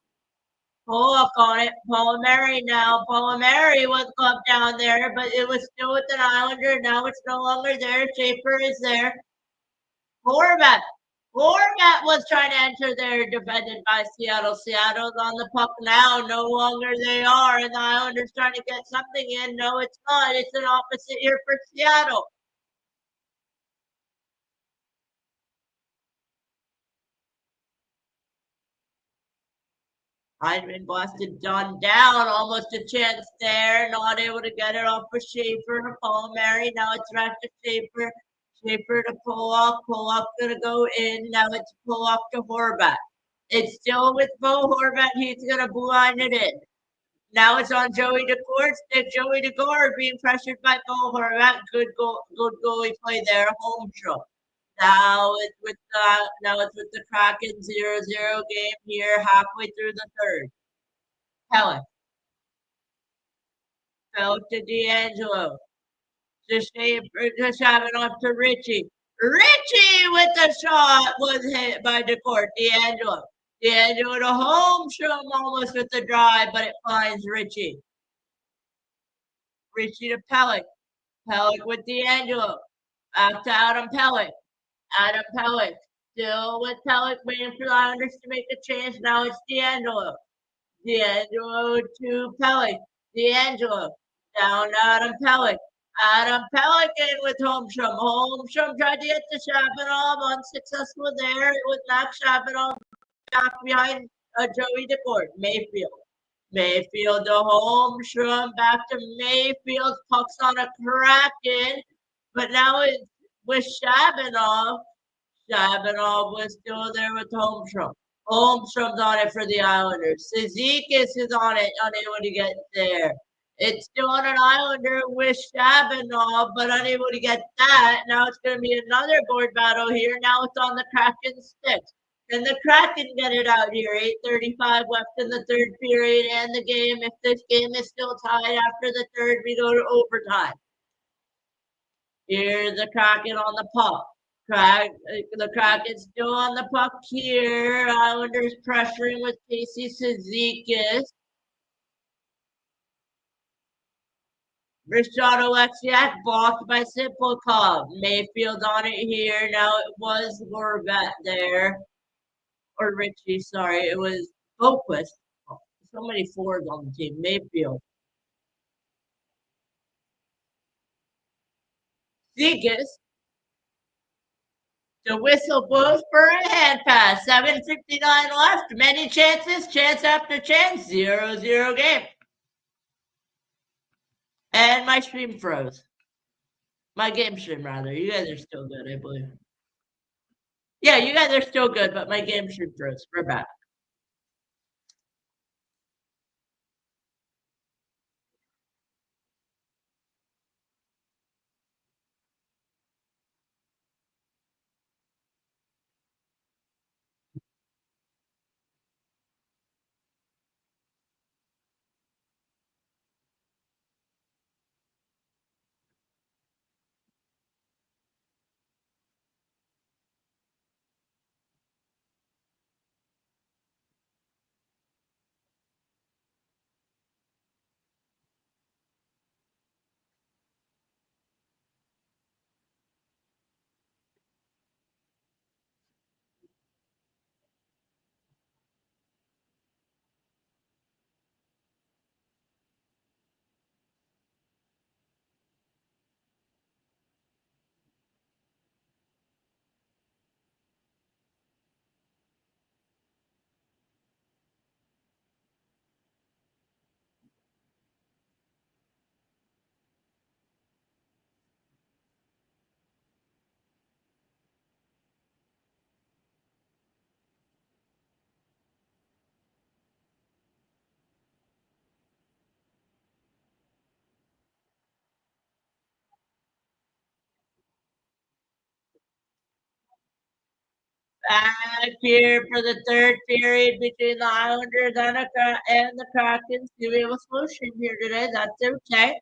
Pollock on it. Palmieri now. Palmieri was up down there, but it was still with an Islander. Now it's no longer there. Schaefer is there. Horvat. Horvat was trying to enter there, defended by Seattle. Seattle's on the puck now. No longer they are, and the Islanders trying to get something in. No, it's not. It's an opposite here for Seattle. Hyman blasted John down, almost a chance there, not able to get it off for Schaefer. Palmieri, now it's back to Schaefer. Schaefer to Pollock. Pollock gonna go in. Now it's Pollock to Horvat. It's still with Bo Horvat. He's gonna blind it in. Now it's on Joey DeGore. Joey DeGore being pressured by Bo Horvat. Good goalie play there. Home show. Now it's with the Kraken 0-0 game here, halfway through the third. Pellick. Fell to D'Angelo. Just having off to Richie. Richie with the shot was hit by DeCourt. D'Angelo. D'Angelo to Holmstrom almost with the drive, but it finds Richie. Richie to Pellick. Pellick with D'Angelo. Back to Adam Pellick. Adam Pellick. Still with Pellick, waiting for the Islanders to make a change. Now it's D'Angelo. D'Angelo to Pellick. D'Angelo. Down to Adam Pellick. Adam Pellick in with Holmstrom. Holmstrom tried to get to Shabanov. Unsuccessful there. It was not Shabanov back behind Joey DeCourt. Mayfield. Mayfield to Holmstrom. Back to Mayfield. Puck's on a Kraken. But now it's with Shabanov. Shabanov was still there with Holmstrom. Holmstrom's on it for the Islanders. Cizikas is on it, unable to get there. It's still on an Islander with Shabanov, but unable to get that. Now it's going to be another board battle here. Now it's on the Kraken sticks. Can the Kraken get it out here? 8:35 left in the third period and the game. If this game is still tied after the third, we go to overtime. Here's the Kraken on the puck. The Kraken's still on the puck here. Islanders pressuring with Casey Cizikas. Rashad Alexiak blocked by Simplecov. Mayfield on it here. Now it was Horvat there. Or Richie, sorry. It was Boquist. Oh, so many forwards on the team. Mayfield. Cizikas. The whistle blows for a hand pass. 7:59 left. Many chances. Chance after chance. 0-0 game. And my stream froze. My game stream, rather. You guys are still good, I believe. Yeah, you guys are still good, but my game stream froze. We're back. Back here for the third period between the Islanders and the Kraken. See, we have a solution here today. That's okay.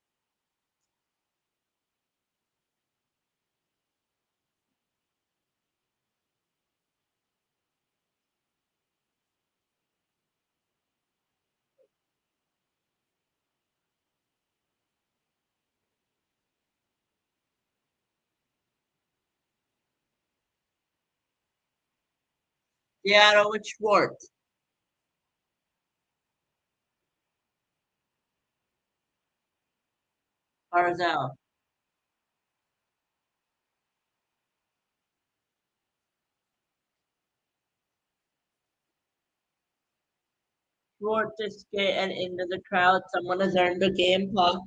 Seattle with Schwartz. Barzell. Schwartz is getting into the crowd. Someone has earned a game puck.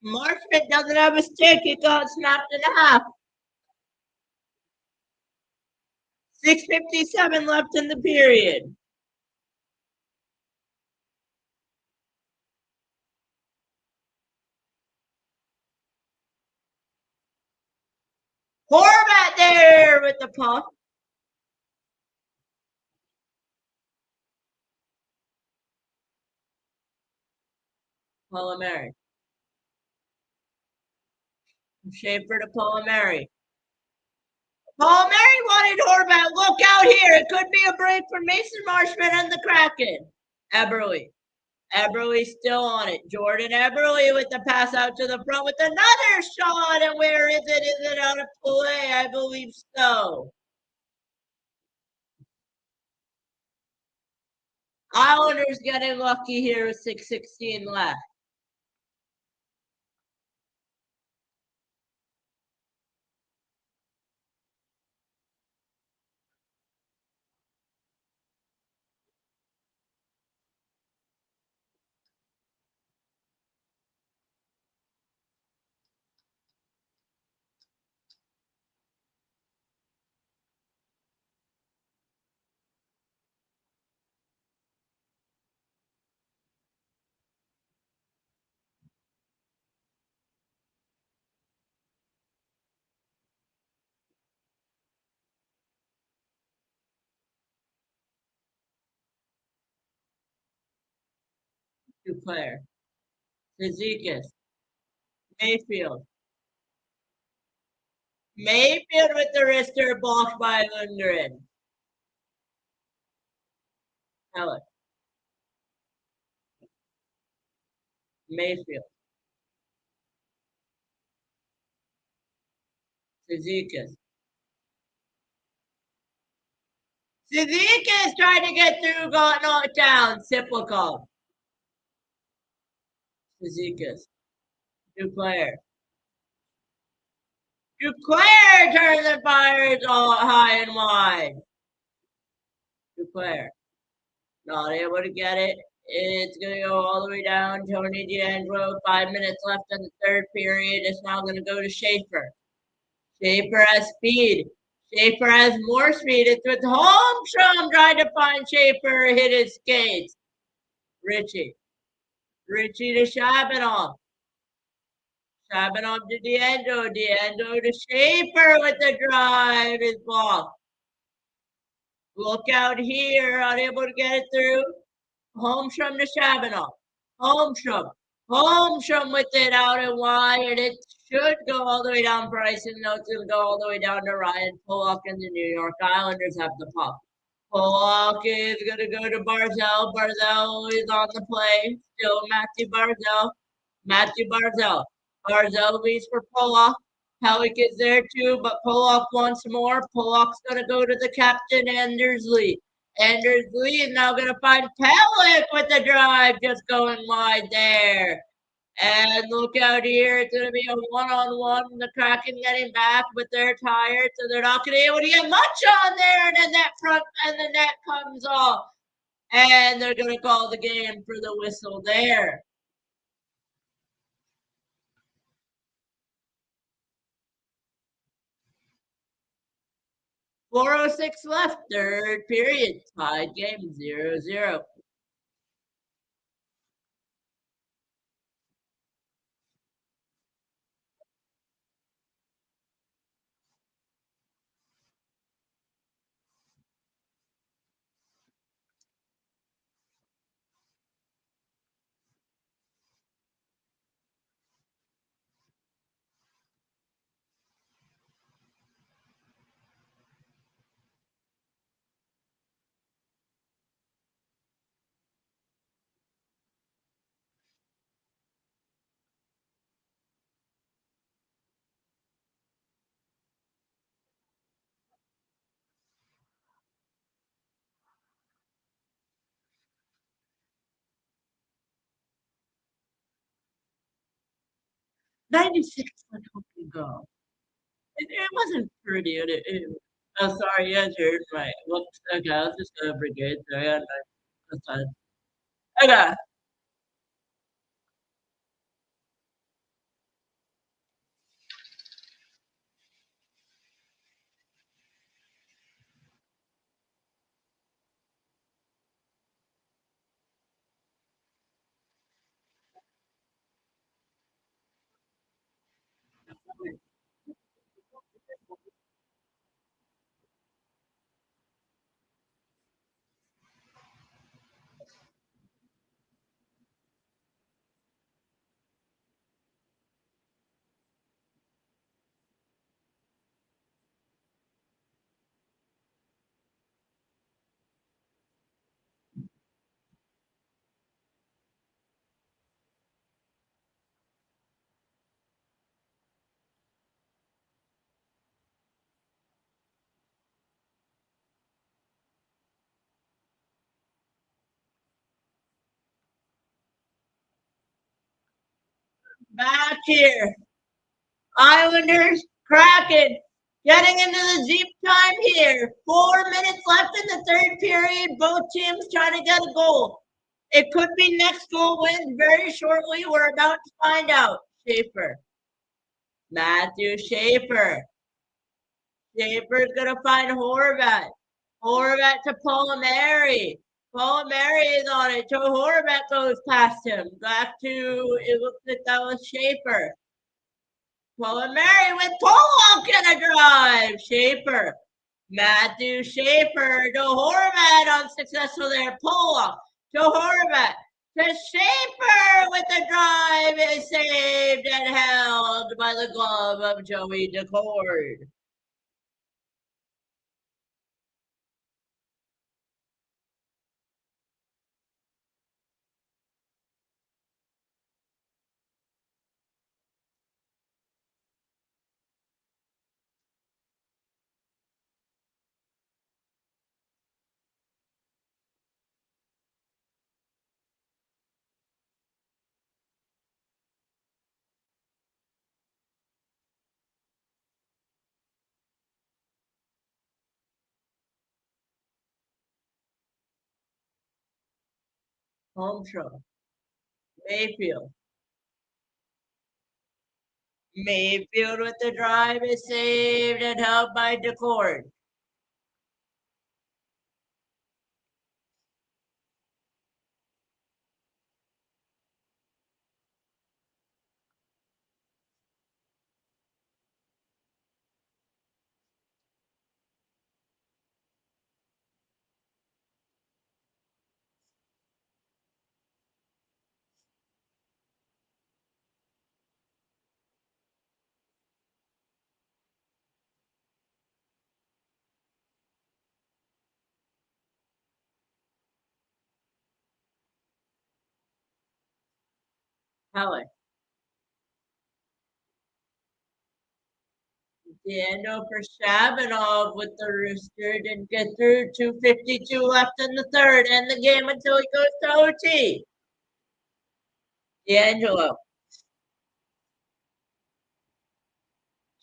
Marchment doesn't have a stick. It got snapped in half. 6:57 left in the period. Horvat there with the puck. Palomari. Schaefer to Palomari. Palomari wanted Horvat. Look out here. It could be a break for Mason Marchment and the Kraken. Eberle. Eberle still on it. Jordan Eberle with the pass out to the front with another shot. And where is it? Is it out of play? I believe so. Islanders getting lucky here with 6:16 left. Duclair. Zizekas. Mayfield. Mayfield with the wrister blocked by Lundgren. Heller. Mayfield. Zizekas. Zizekas trying to get through, got knocked down. Siplikov. Zizekas. Duclair. Duclair turns and fires all high and wide. Duclair. Not able to get it. It's going to go all the way down. Tony DeAngelo, 5 minutes left in the third period. It's now going to go to Schaefer. Schaefer has speed. Schaefer has more speed. It's with Holmstrom trying to find Schaefer. Hit his skates. Richie. Richie to Shabanov. Shabanov to DeAngelo. DeAngelo to Schaefer with the drive. Is blocked. Look out here. Unable to get it through. Holmstrom to Shabanov. Holmstrom. Holmstrom with it out and wide. And it should go all the way down for icing. No, it's going to go all the way down to Ryan Pulock and the New York Islanders have the puck. Pollock is going to go to Barzell. Barzell is on the play. Still Matthew Barzell. Matthew Barzell. Barzell leads for Pollock. Pellick is there too, but Pollock wants more. Pollock's going to go to the captain, Anders Lee. Anders Lee is now going to find Pellick with the drive, just going wide there. And look out here, it's going to be a one-on-one. The Kraken getting back, but they're tired, so they're not going to be able to get much on there. And then that front and the net comes off. And they're going to call the game for the whistle there. 4:06 left, third period. Tied game 0-0. '96 let Hockey go. It wasn't pretty. Oh, sorry, you guys heard my whoops. Okay, I was just a brigade. Sorry, that's fine. Okay, back here. Islanders, Kraken, getting into the deep time here. 4 minutes left in the third period. Both teams trying to get a goal. It could be next goal win very shortly. We're about to find out. Schaefer. Matthew Schaefer. Schaefer's going to find Horvat. Horvat to Palmieri. Palmieri is on it. Joe Horvat goes past him. Back to, it looks like that was Schaefer. Palmieri with Pollock in a drive. Schaefer. Matthew Schaefer to Horvat unsuccessful there. Pollock to Horvat. To Schaefer with the drive is saved and held by the glove of Joey Decord. Home show. Mayfield. Mayfield with the drive is saved and held by Decord. Pellick. Daniel for Shabanov with the Rooster. Didn't get through. 2:52 left in the third. End the game until he goes to OT. D'Angelo.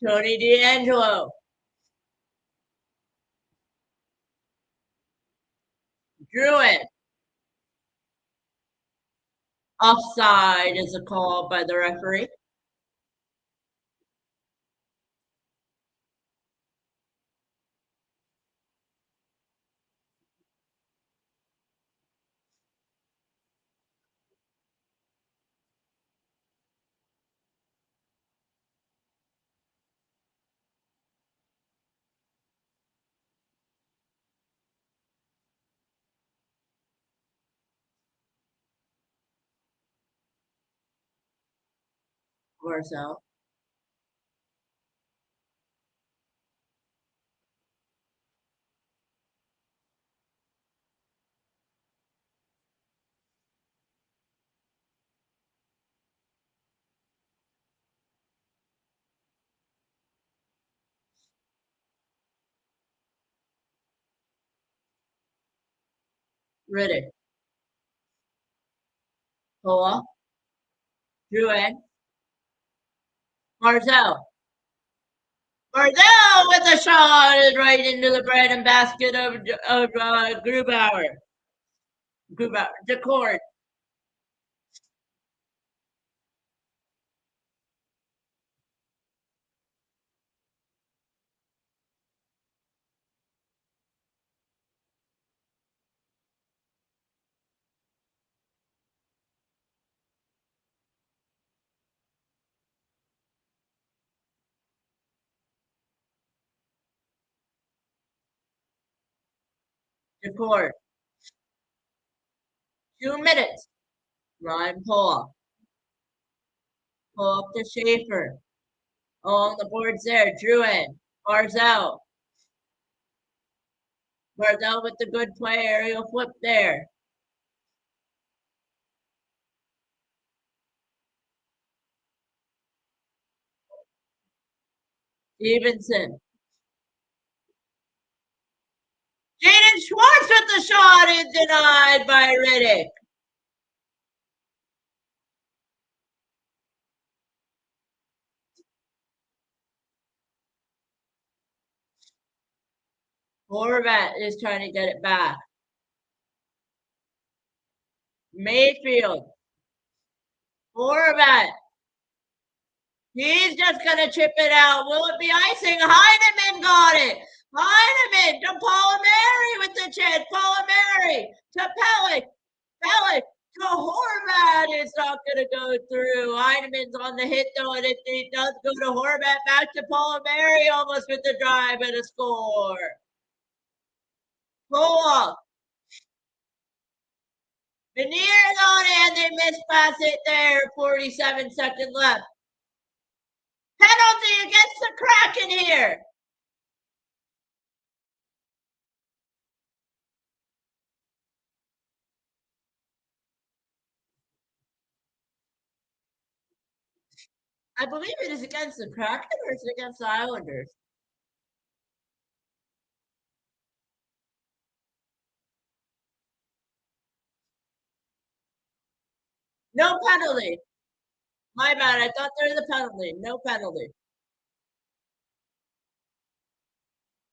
Tony D'Angelo. Druin. Offside is a call by the referee. Marcel. Riddick. Poa. Druin. Marcel. Marcel with a shot right into the bread and basket of Grubauer. Grubauer. Decord. Decord. 2 minutes. Ryan Poa. Pull up to Schaefer. On the boards there. Druin. Barzell. Barzell with the good play. Aerial flip there. Stevenson. Jaden Schwartz with the shot is denied by Riddick. Horvat is trying to get it back. Mayfield. Horvat. He's just going to chip it out. Will it be icing? Heineman got it. Heineman to Palmieri with the chance. Palmieri to Pellick. Pellick to Horvat. It's not going to go through. Heineman's on the hit, though, and it does go to Horvat. Back to Palmieri almost with the drive and a score. Pull-up. Veneers on it, and they mispass it there. 47 seconds left. Penalty against the Kraken here. I believe it is against the Kraken or is it against the Islanders? No penalty. My bad. I thought there was a penalty. No penalty.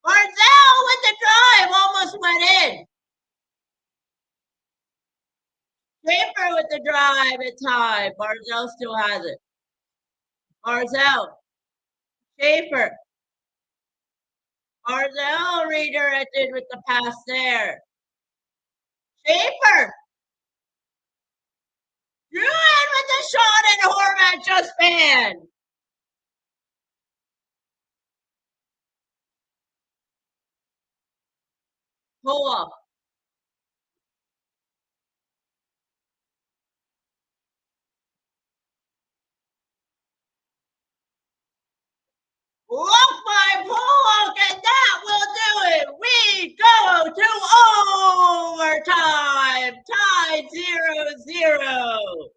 Barzell with the drive almost went in. Schaefer with the drive. It's high. Barzell still has it. Barzell. Schaefer. Barzell redirected with the pass there. Schaefer. Drew in with the shot and Horvat just banned. Pull up. Walk by Pollock, and that will do it. We go to overtime. Tied 0-0.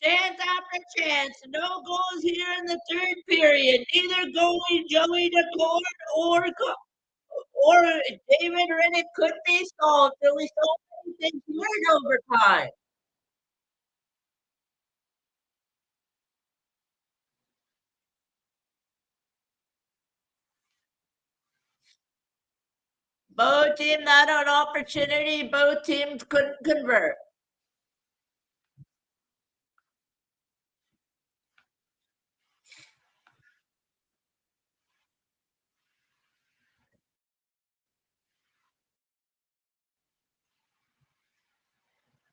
Chance after chance. No goals here in the third period. Neither goalie Joey DeCord or David Riddick could be solved. So we saw many things here in overtime. Both teams had an opportunity. Both teams couldn't convert.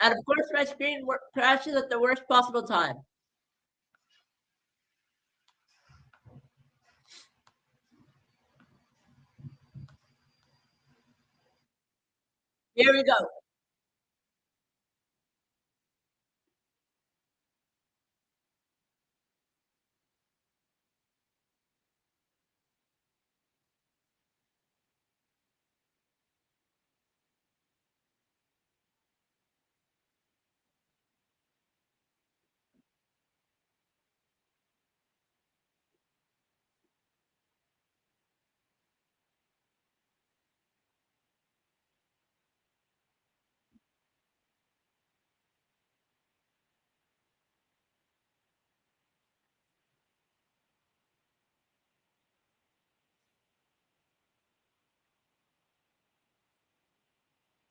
And of course, my screen crashes at the worst possible time. Here we go.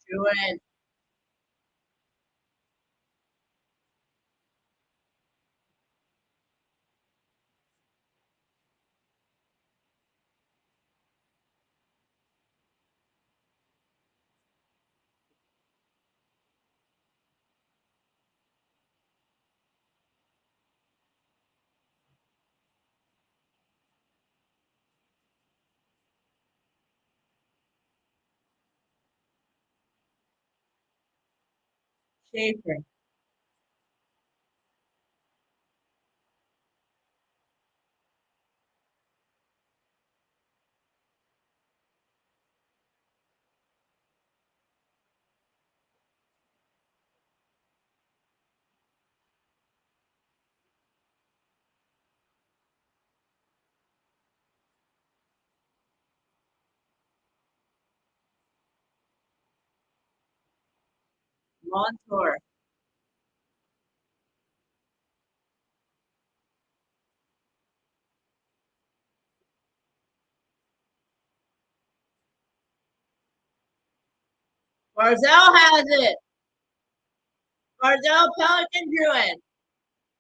Doing Schaefer. Montour. Barzell has it. Barzell, Pelican Druid.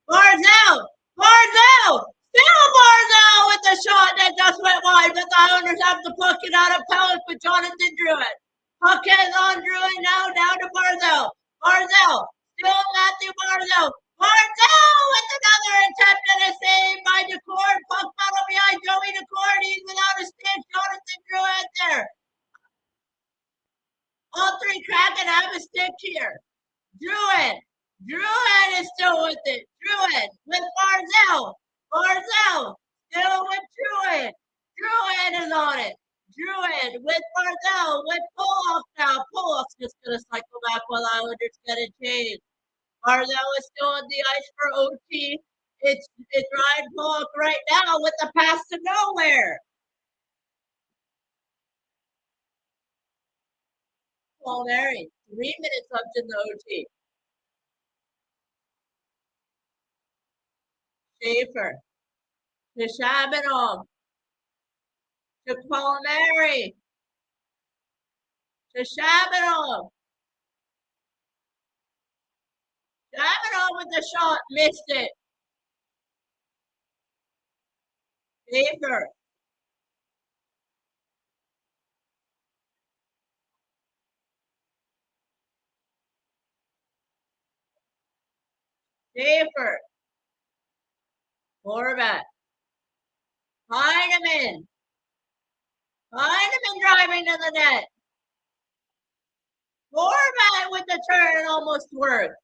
Barzell! Barzell! Still Barzell with the shot that just went wide, but the Islanders have the puck and out of Pellick with Jonathan Druid. Puck is on Druid now, down to Barzell. Barzell! Still Matthew Barzell. Barzell with another attempt at a save by DeCord. Puck battle behind Joey DeCord. He's without a stick. Jonathan Druid there. All three Kraken have a stick here. Druid. Druid is still with it. Druid with Barzell. Barzell still with Druid. Druid is on it. Druid with Barzell with Pollock now. Pollock's just going to cycle back while Islanders get a change. Barzell is still on the ice for OT. It's Ryan Pollock right now with the pass to nowhere. Paul Mary, 3 minutes left in the OT. Schaefer to Shabanov to Palmieri to Shabanov. Shabanov with the shot, missed it. Schaefer. Schaefer. Horvat. Heineman. Heineman driving to the net. Horvat with the turn almost worked.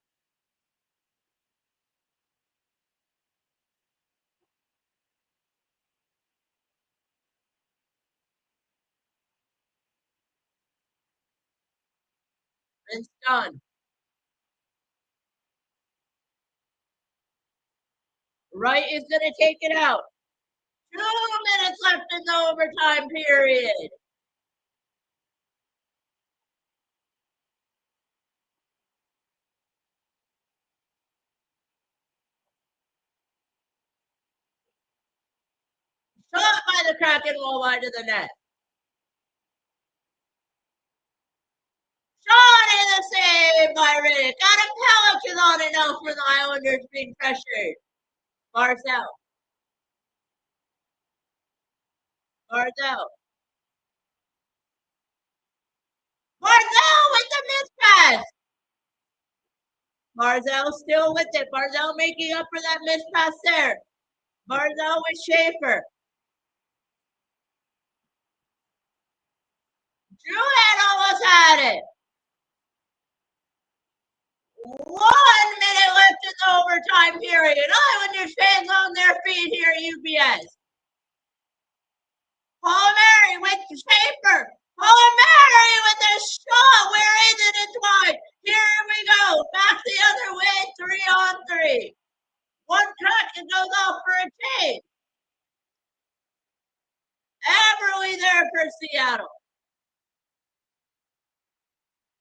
And done. Wright is going to take it out. 2 minutes left in the overtime period. Shot by the Kraken wall wide of the net. Shot in the save by Riddick. Got a Pelican on it now for the Islanders being pressured. Barzell. Barzell. Barzell with the mispass. Barzell still with it. Barzell making up for that mispass there. Barzell with Schaefer. Drouin almost had it. 1 minute left in the overtime period. Islanders fans on their feet here at UBS. Palmieri with Schaefer. Palmieri with a shot. Where is it? It's wide. Here we go. Back the other way. 3-on-3. One Kraken goes off for a change. Everly there for Seattle.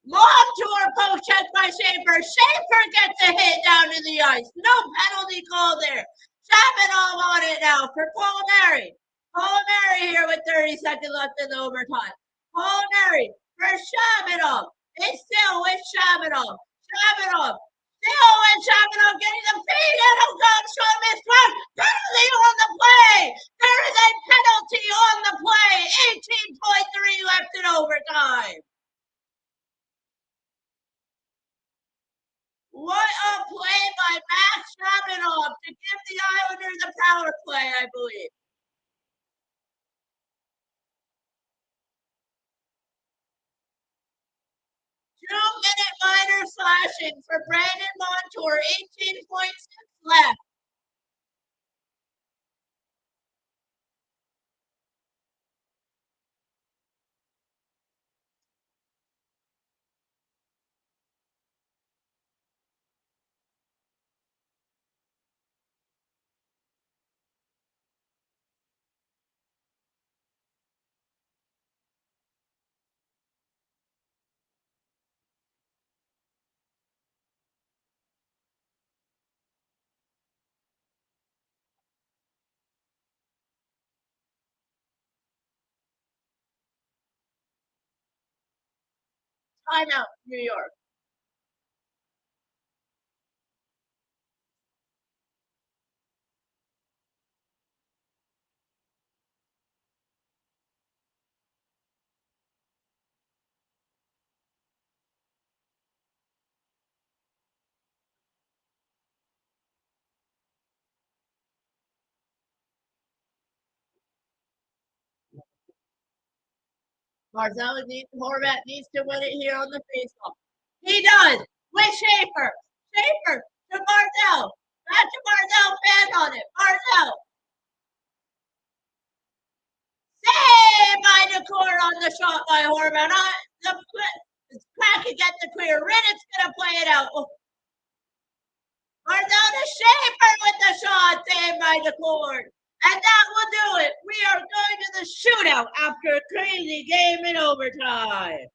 Montour poke check by Schaefer. Schaefer gets a hit down to the ice. No penalty call there. Shamanov on it now for Palmieri. Palmieri here with 30 seconds left in the overtime. Palmieri for Shamanov. It's still with Shamanov. Shamanov. Still with Shamanov getting the feed. And oh God, shot missed one. Penalty on the play. There is a penalty on the play. 18.3 left in overtime. What a play by Max Shamanov to give the Islanders a power play, I believe. Two-minute minor slashing for Brandon Montour, 18.6 left. Timeout, New York. Horvat needs to win it here on the faceoff. He does with Schaefer. Schaefer to Barzell. Back to Barzell, fan on it. Barzell. Save by Decor on the shot by Horvat. The Kraken get the clear. Riddick's going to play it out. Barzell to Schaefer with the shot. Saved by Decor. And that will do it. We are going to the shootout after a crazy game in overtime.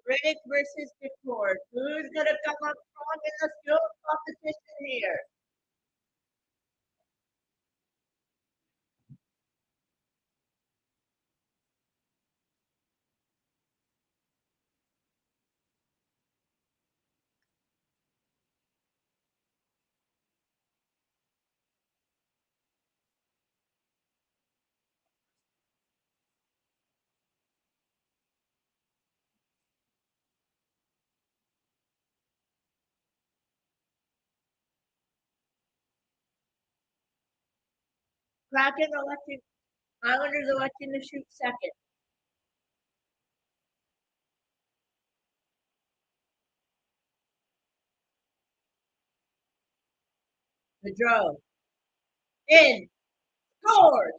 Riddick versus Discord. Who's gonna come up strong in the skill competition here? Kraken electing Islanders electing to shoot second. The draw. In. Scores.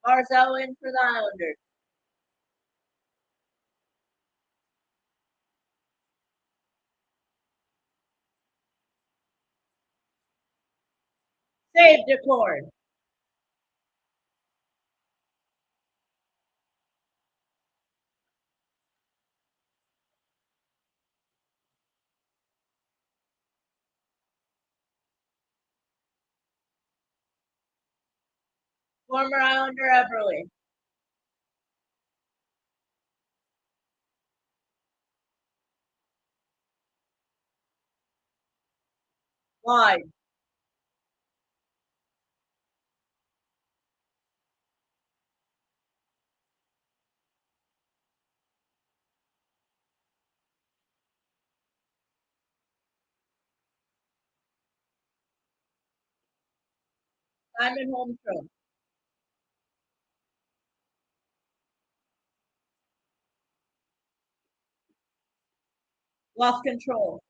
Barzell in for the Islanders. Save Discord. Former Islander Everly. Wide. Simon Holmstrom. Lost control.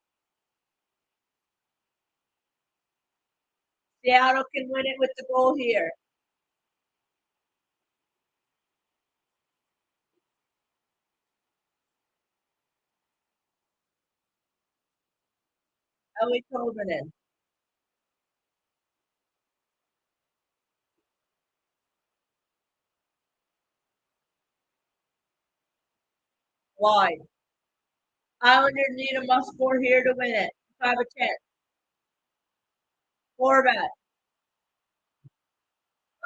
Seattle can win it with the goal here. Ellie Tolvanen. Wide. Islanders need a must score here to win it. 5-10. Horvat.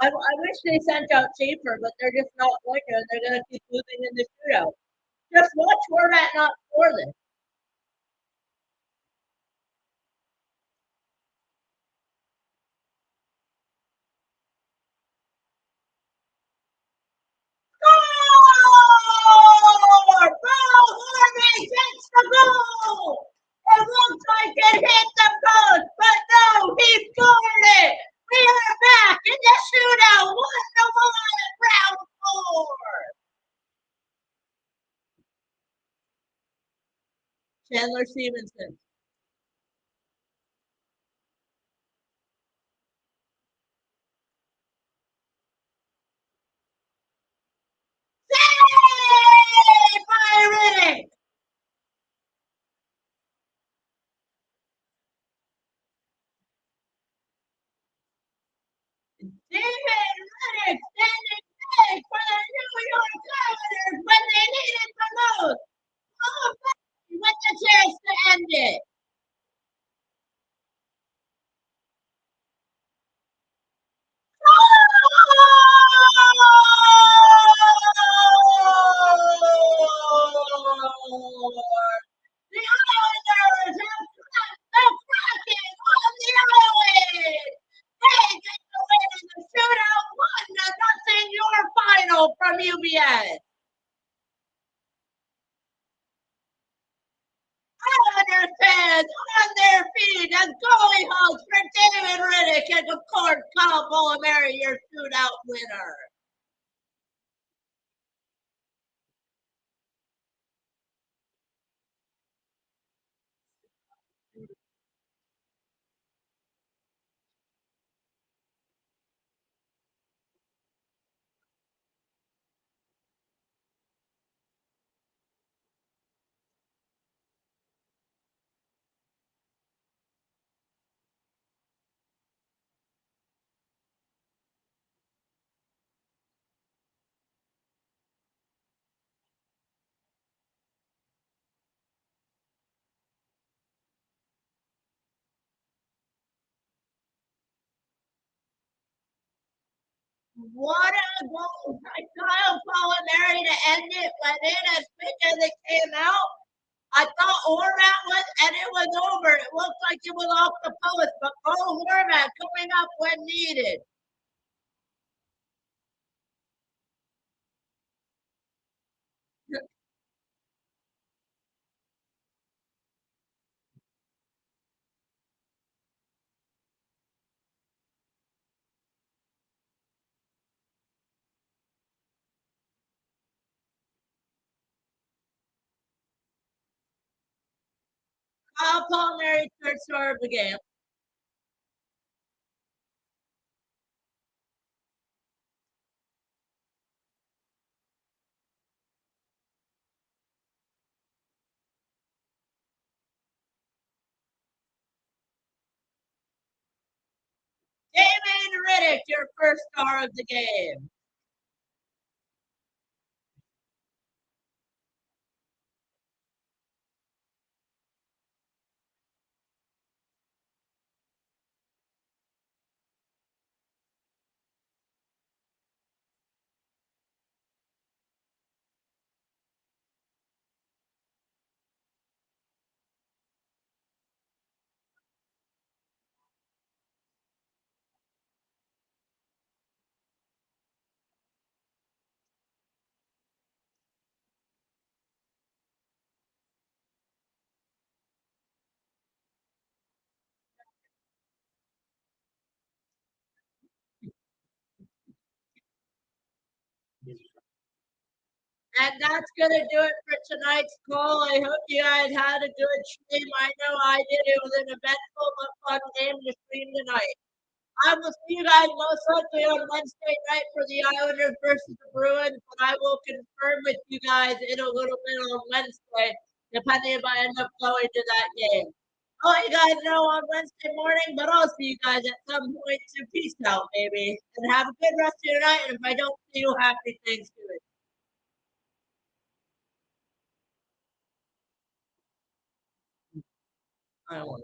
I wish they sent out Schaefer, but they're just not going to. They're going to keep losing in the shootout. Just watch Horvat not score this. Score! Bill Horvat gets the goal! It looks like it hit the post, but no, he scored it! We are back in the shootout, 1-1, round 4. Chandler Stevenson. Save by Riddick! David Riddick standing big for the New York Islanders when they needed the most. Oh, with the chance to end it. The Islanders have cracked the Kraken on the island. They get the win in the shootout, 1-0 your final from UBS. Islanders fans on their feet and going hugs for David Riddick and of course Kyle Polomari, your shootout winner. What a goal by Kyle Palmieri to end it went in as quick as it came out. I thought Horvat was, and it was over. It looked like it was off the post, but Bo Horvat coming up when needed. Kyle Palmieri's third star of the game. David Riddick, your first star of the game. And that's going to do it for tonight's call. I hope you guys had a good stream. I know I did. It was an eventful but fun game to stream tonight. I will see you guys most likely on Wednesday night for the Islanders versus the Bruins, but I will confirm with you guys in a little bit on Wednesday, depending if I end up going to that game. I'll let you guys know on Wednesday morning, but I'll see you guys at some point. So peace out, baby, and have a good rest of your night. And if I don't see you, happy Thanksgiving. I don't want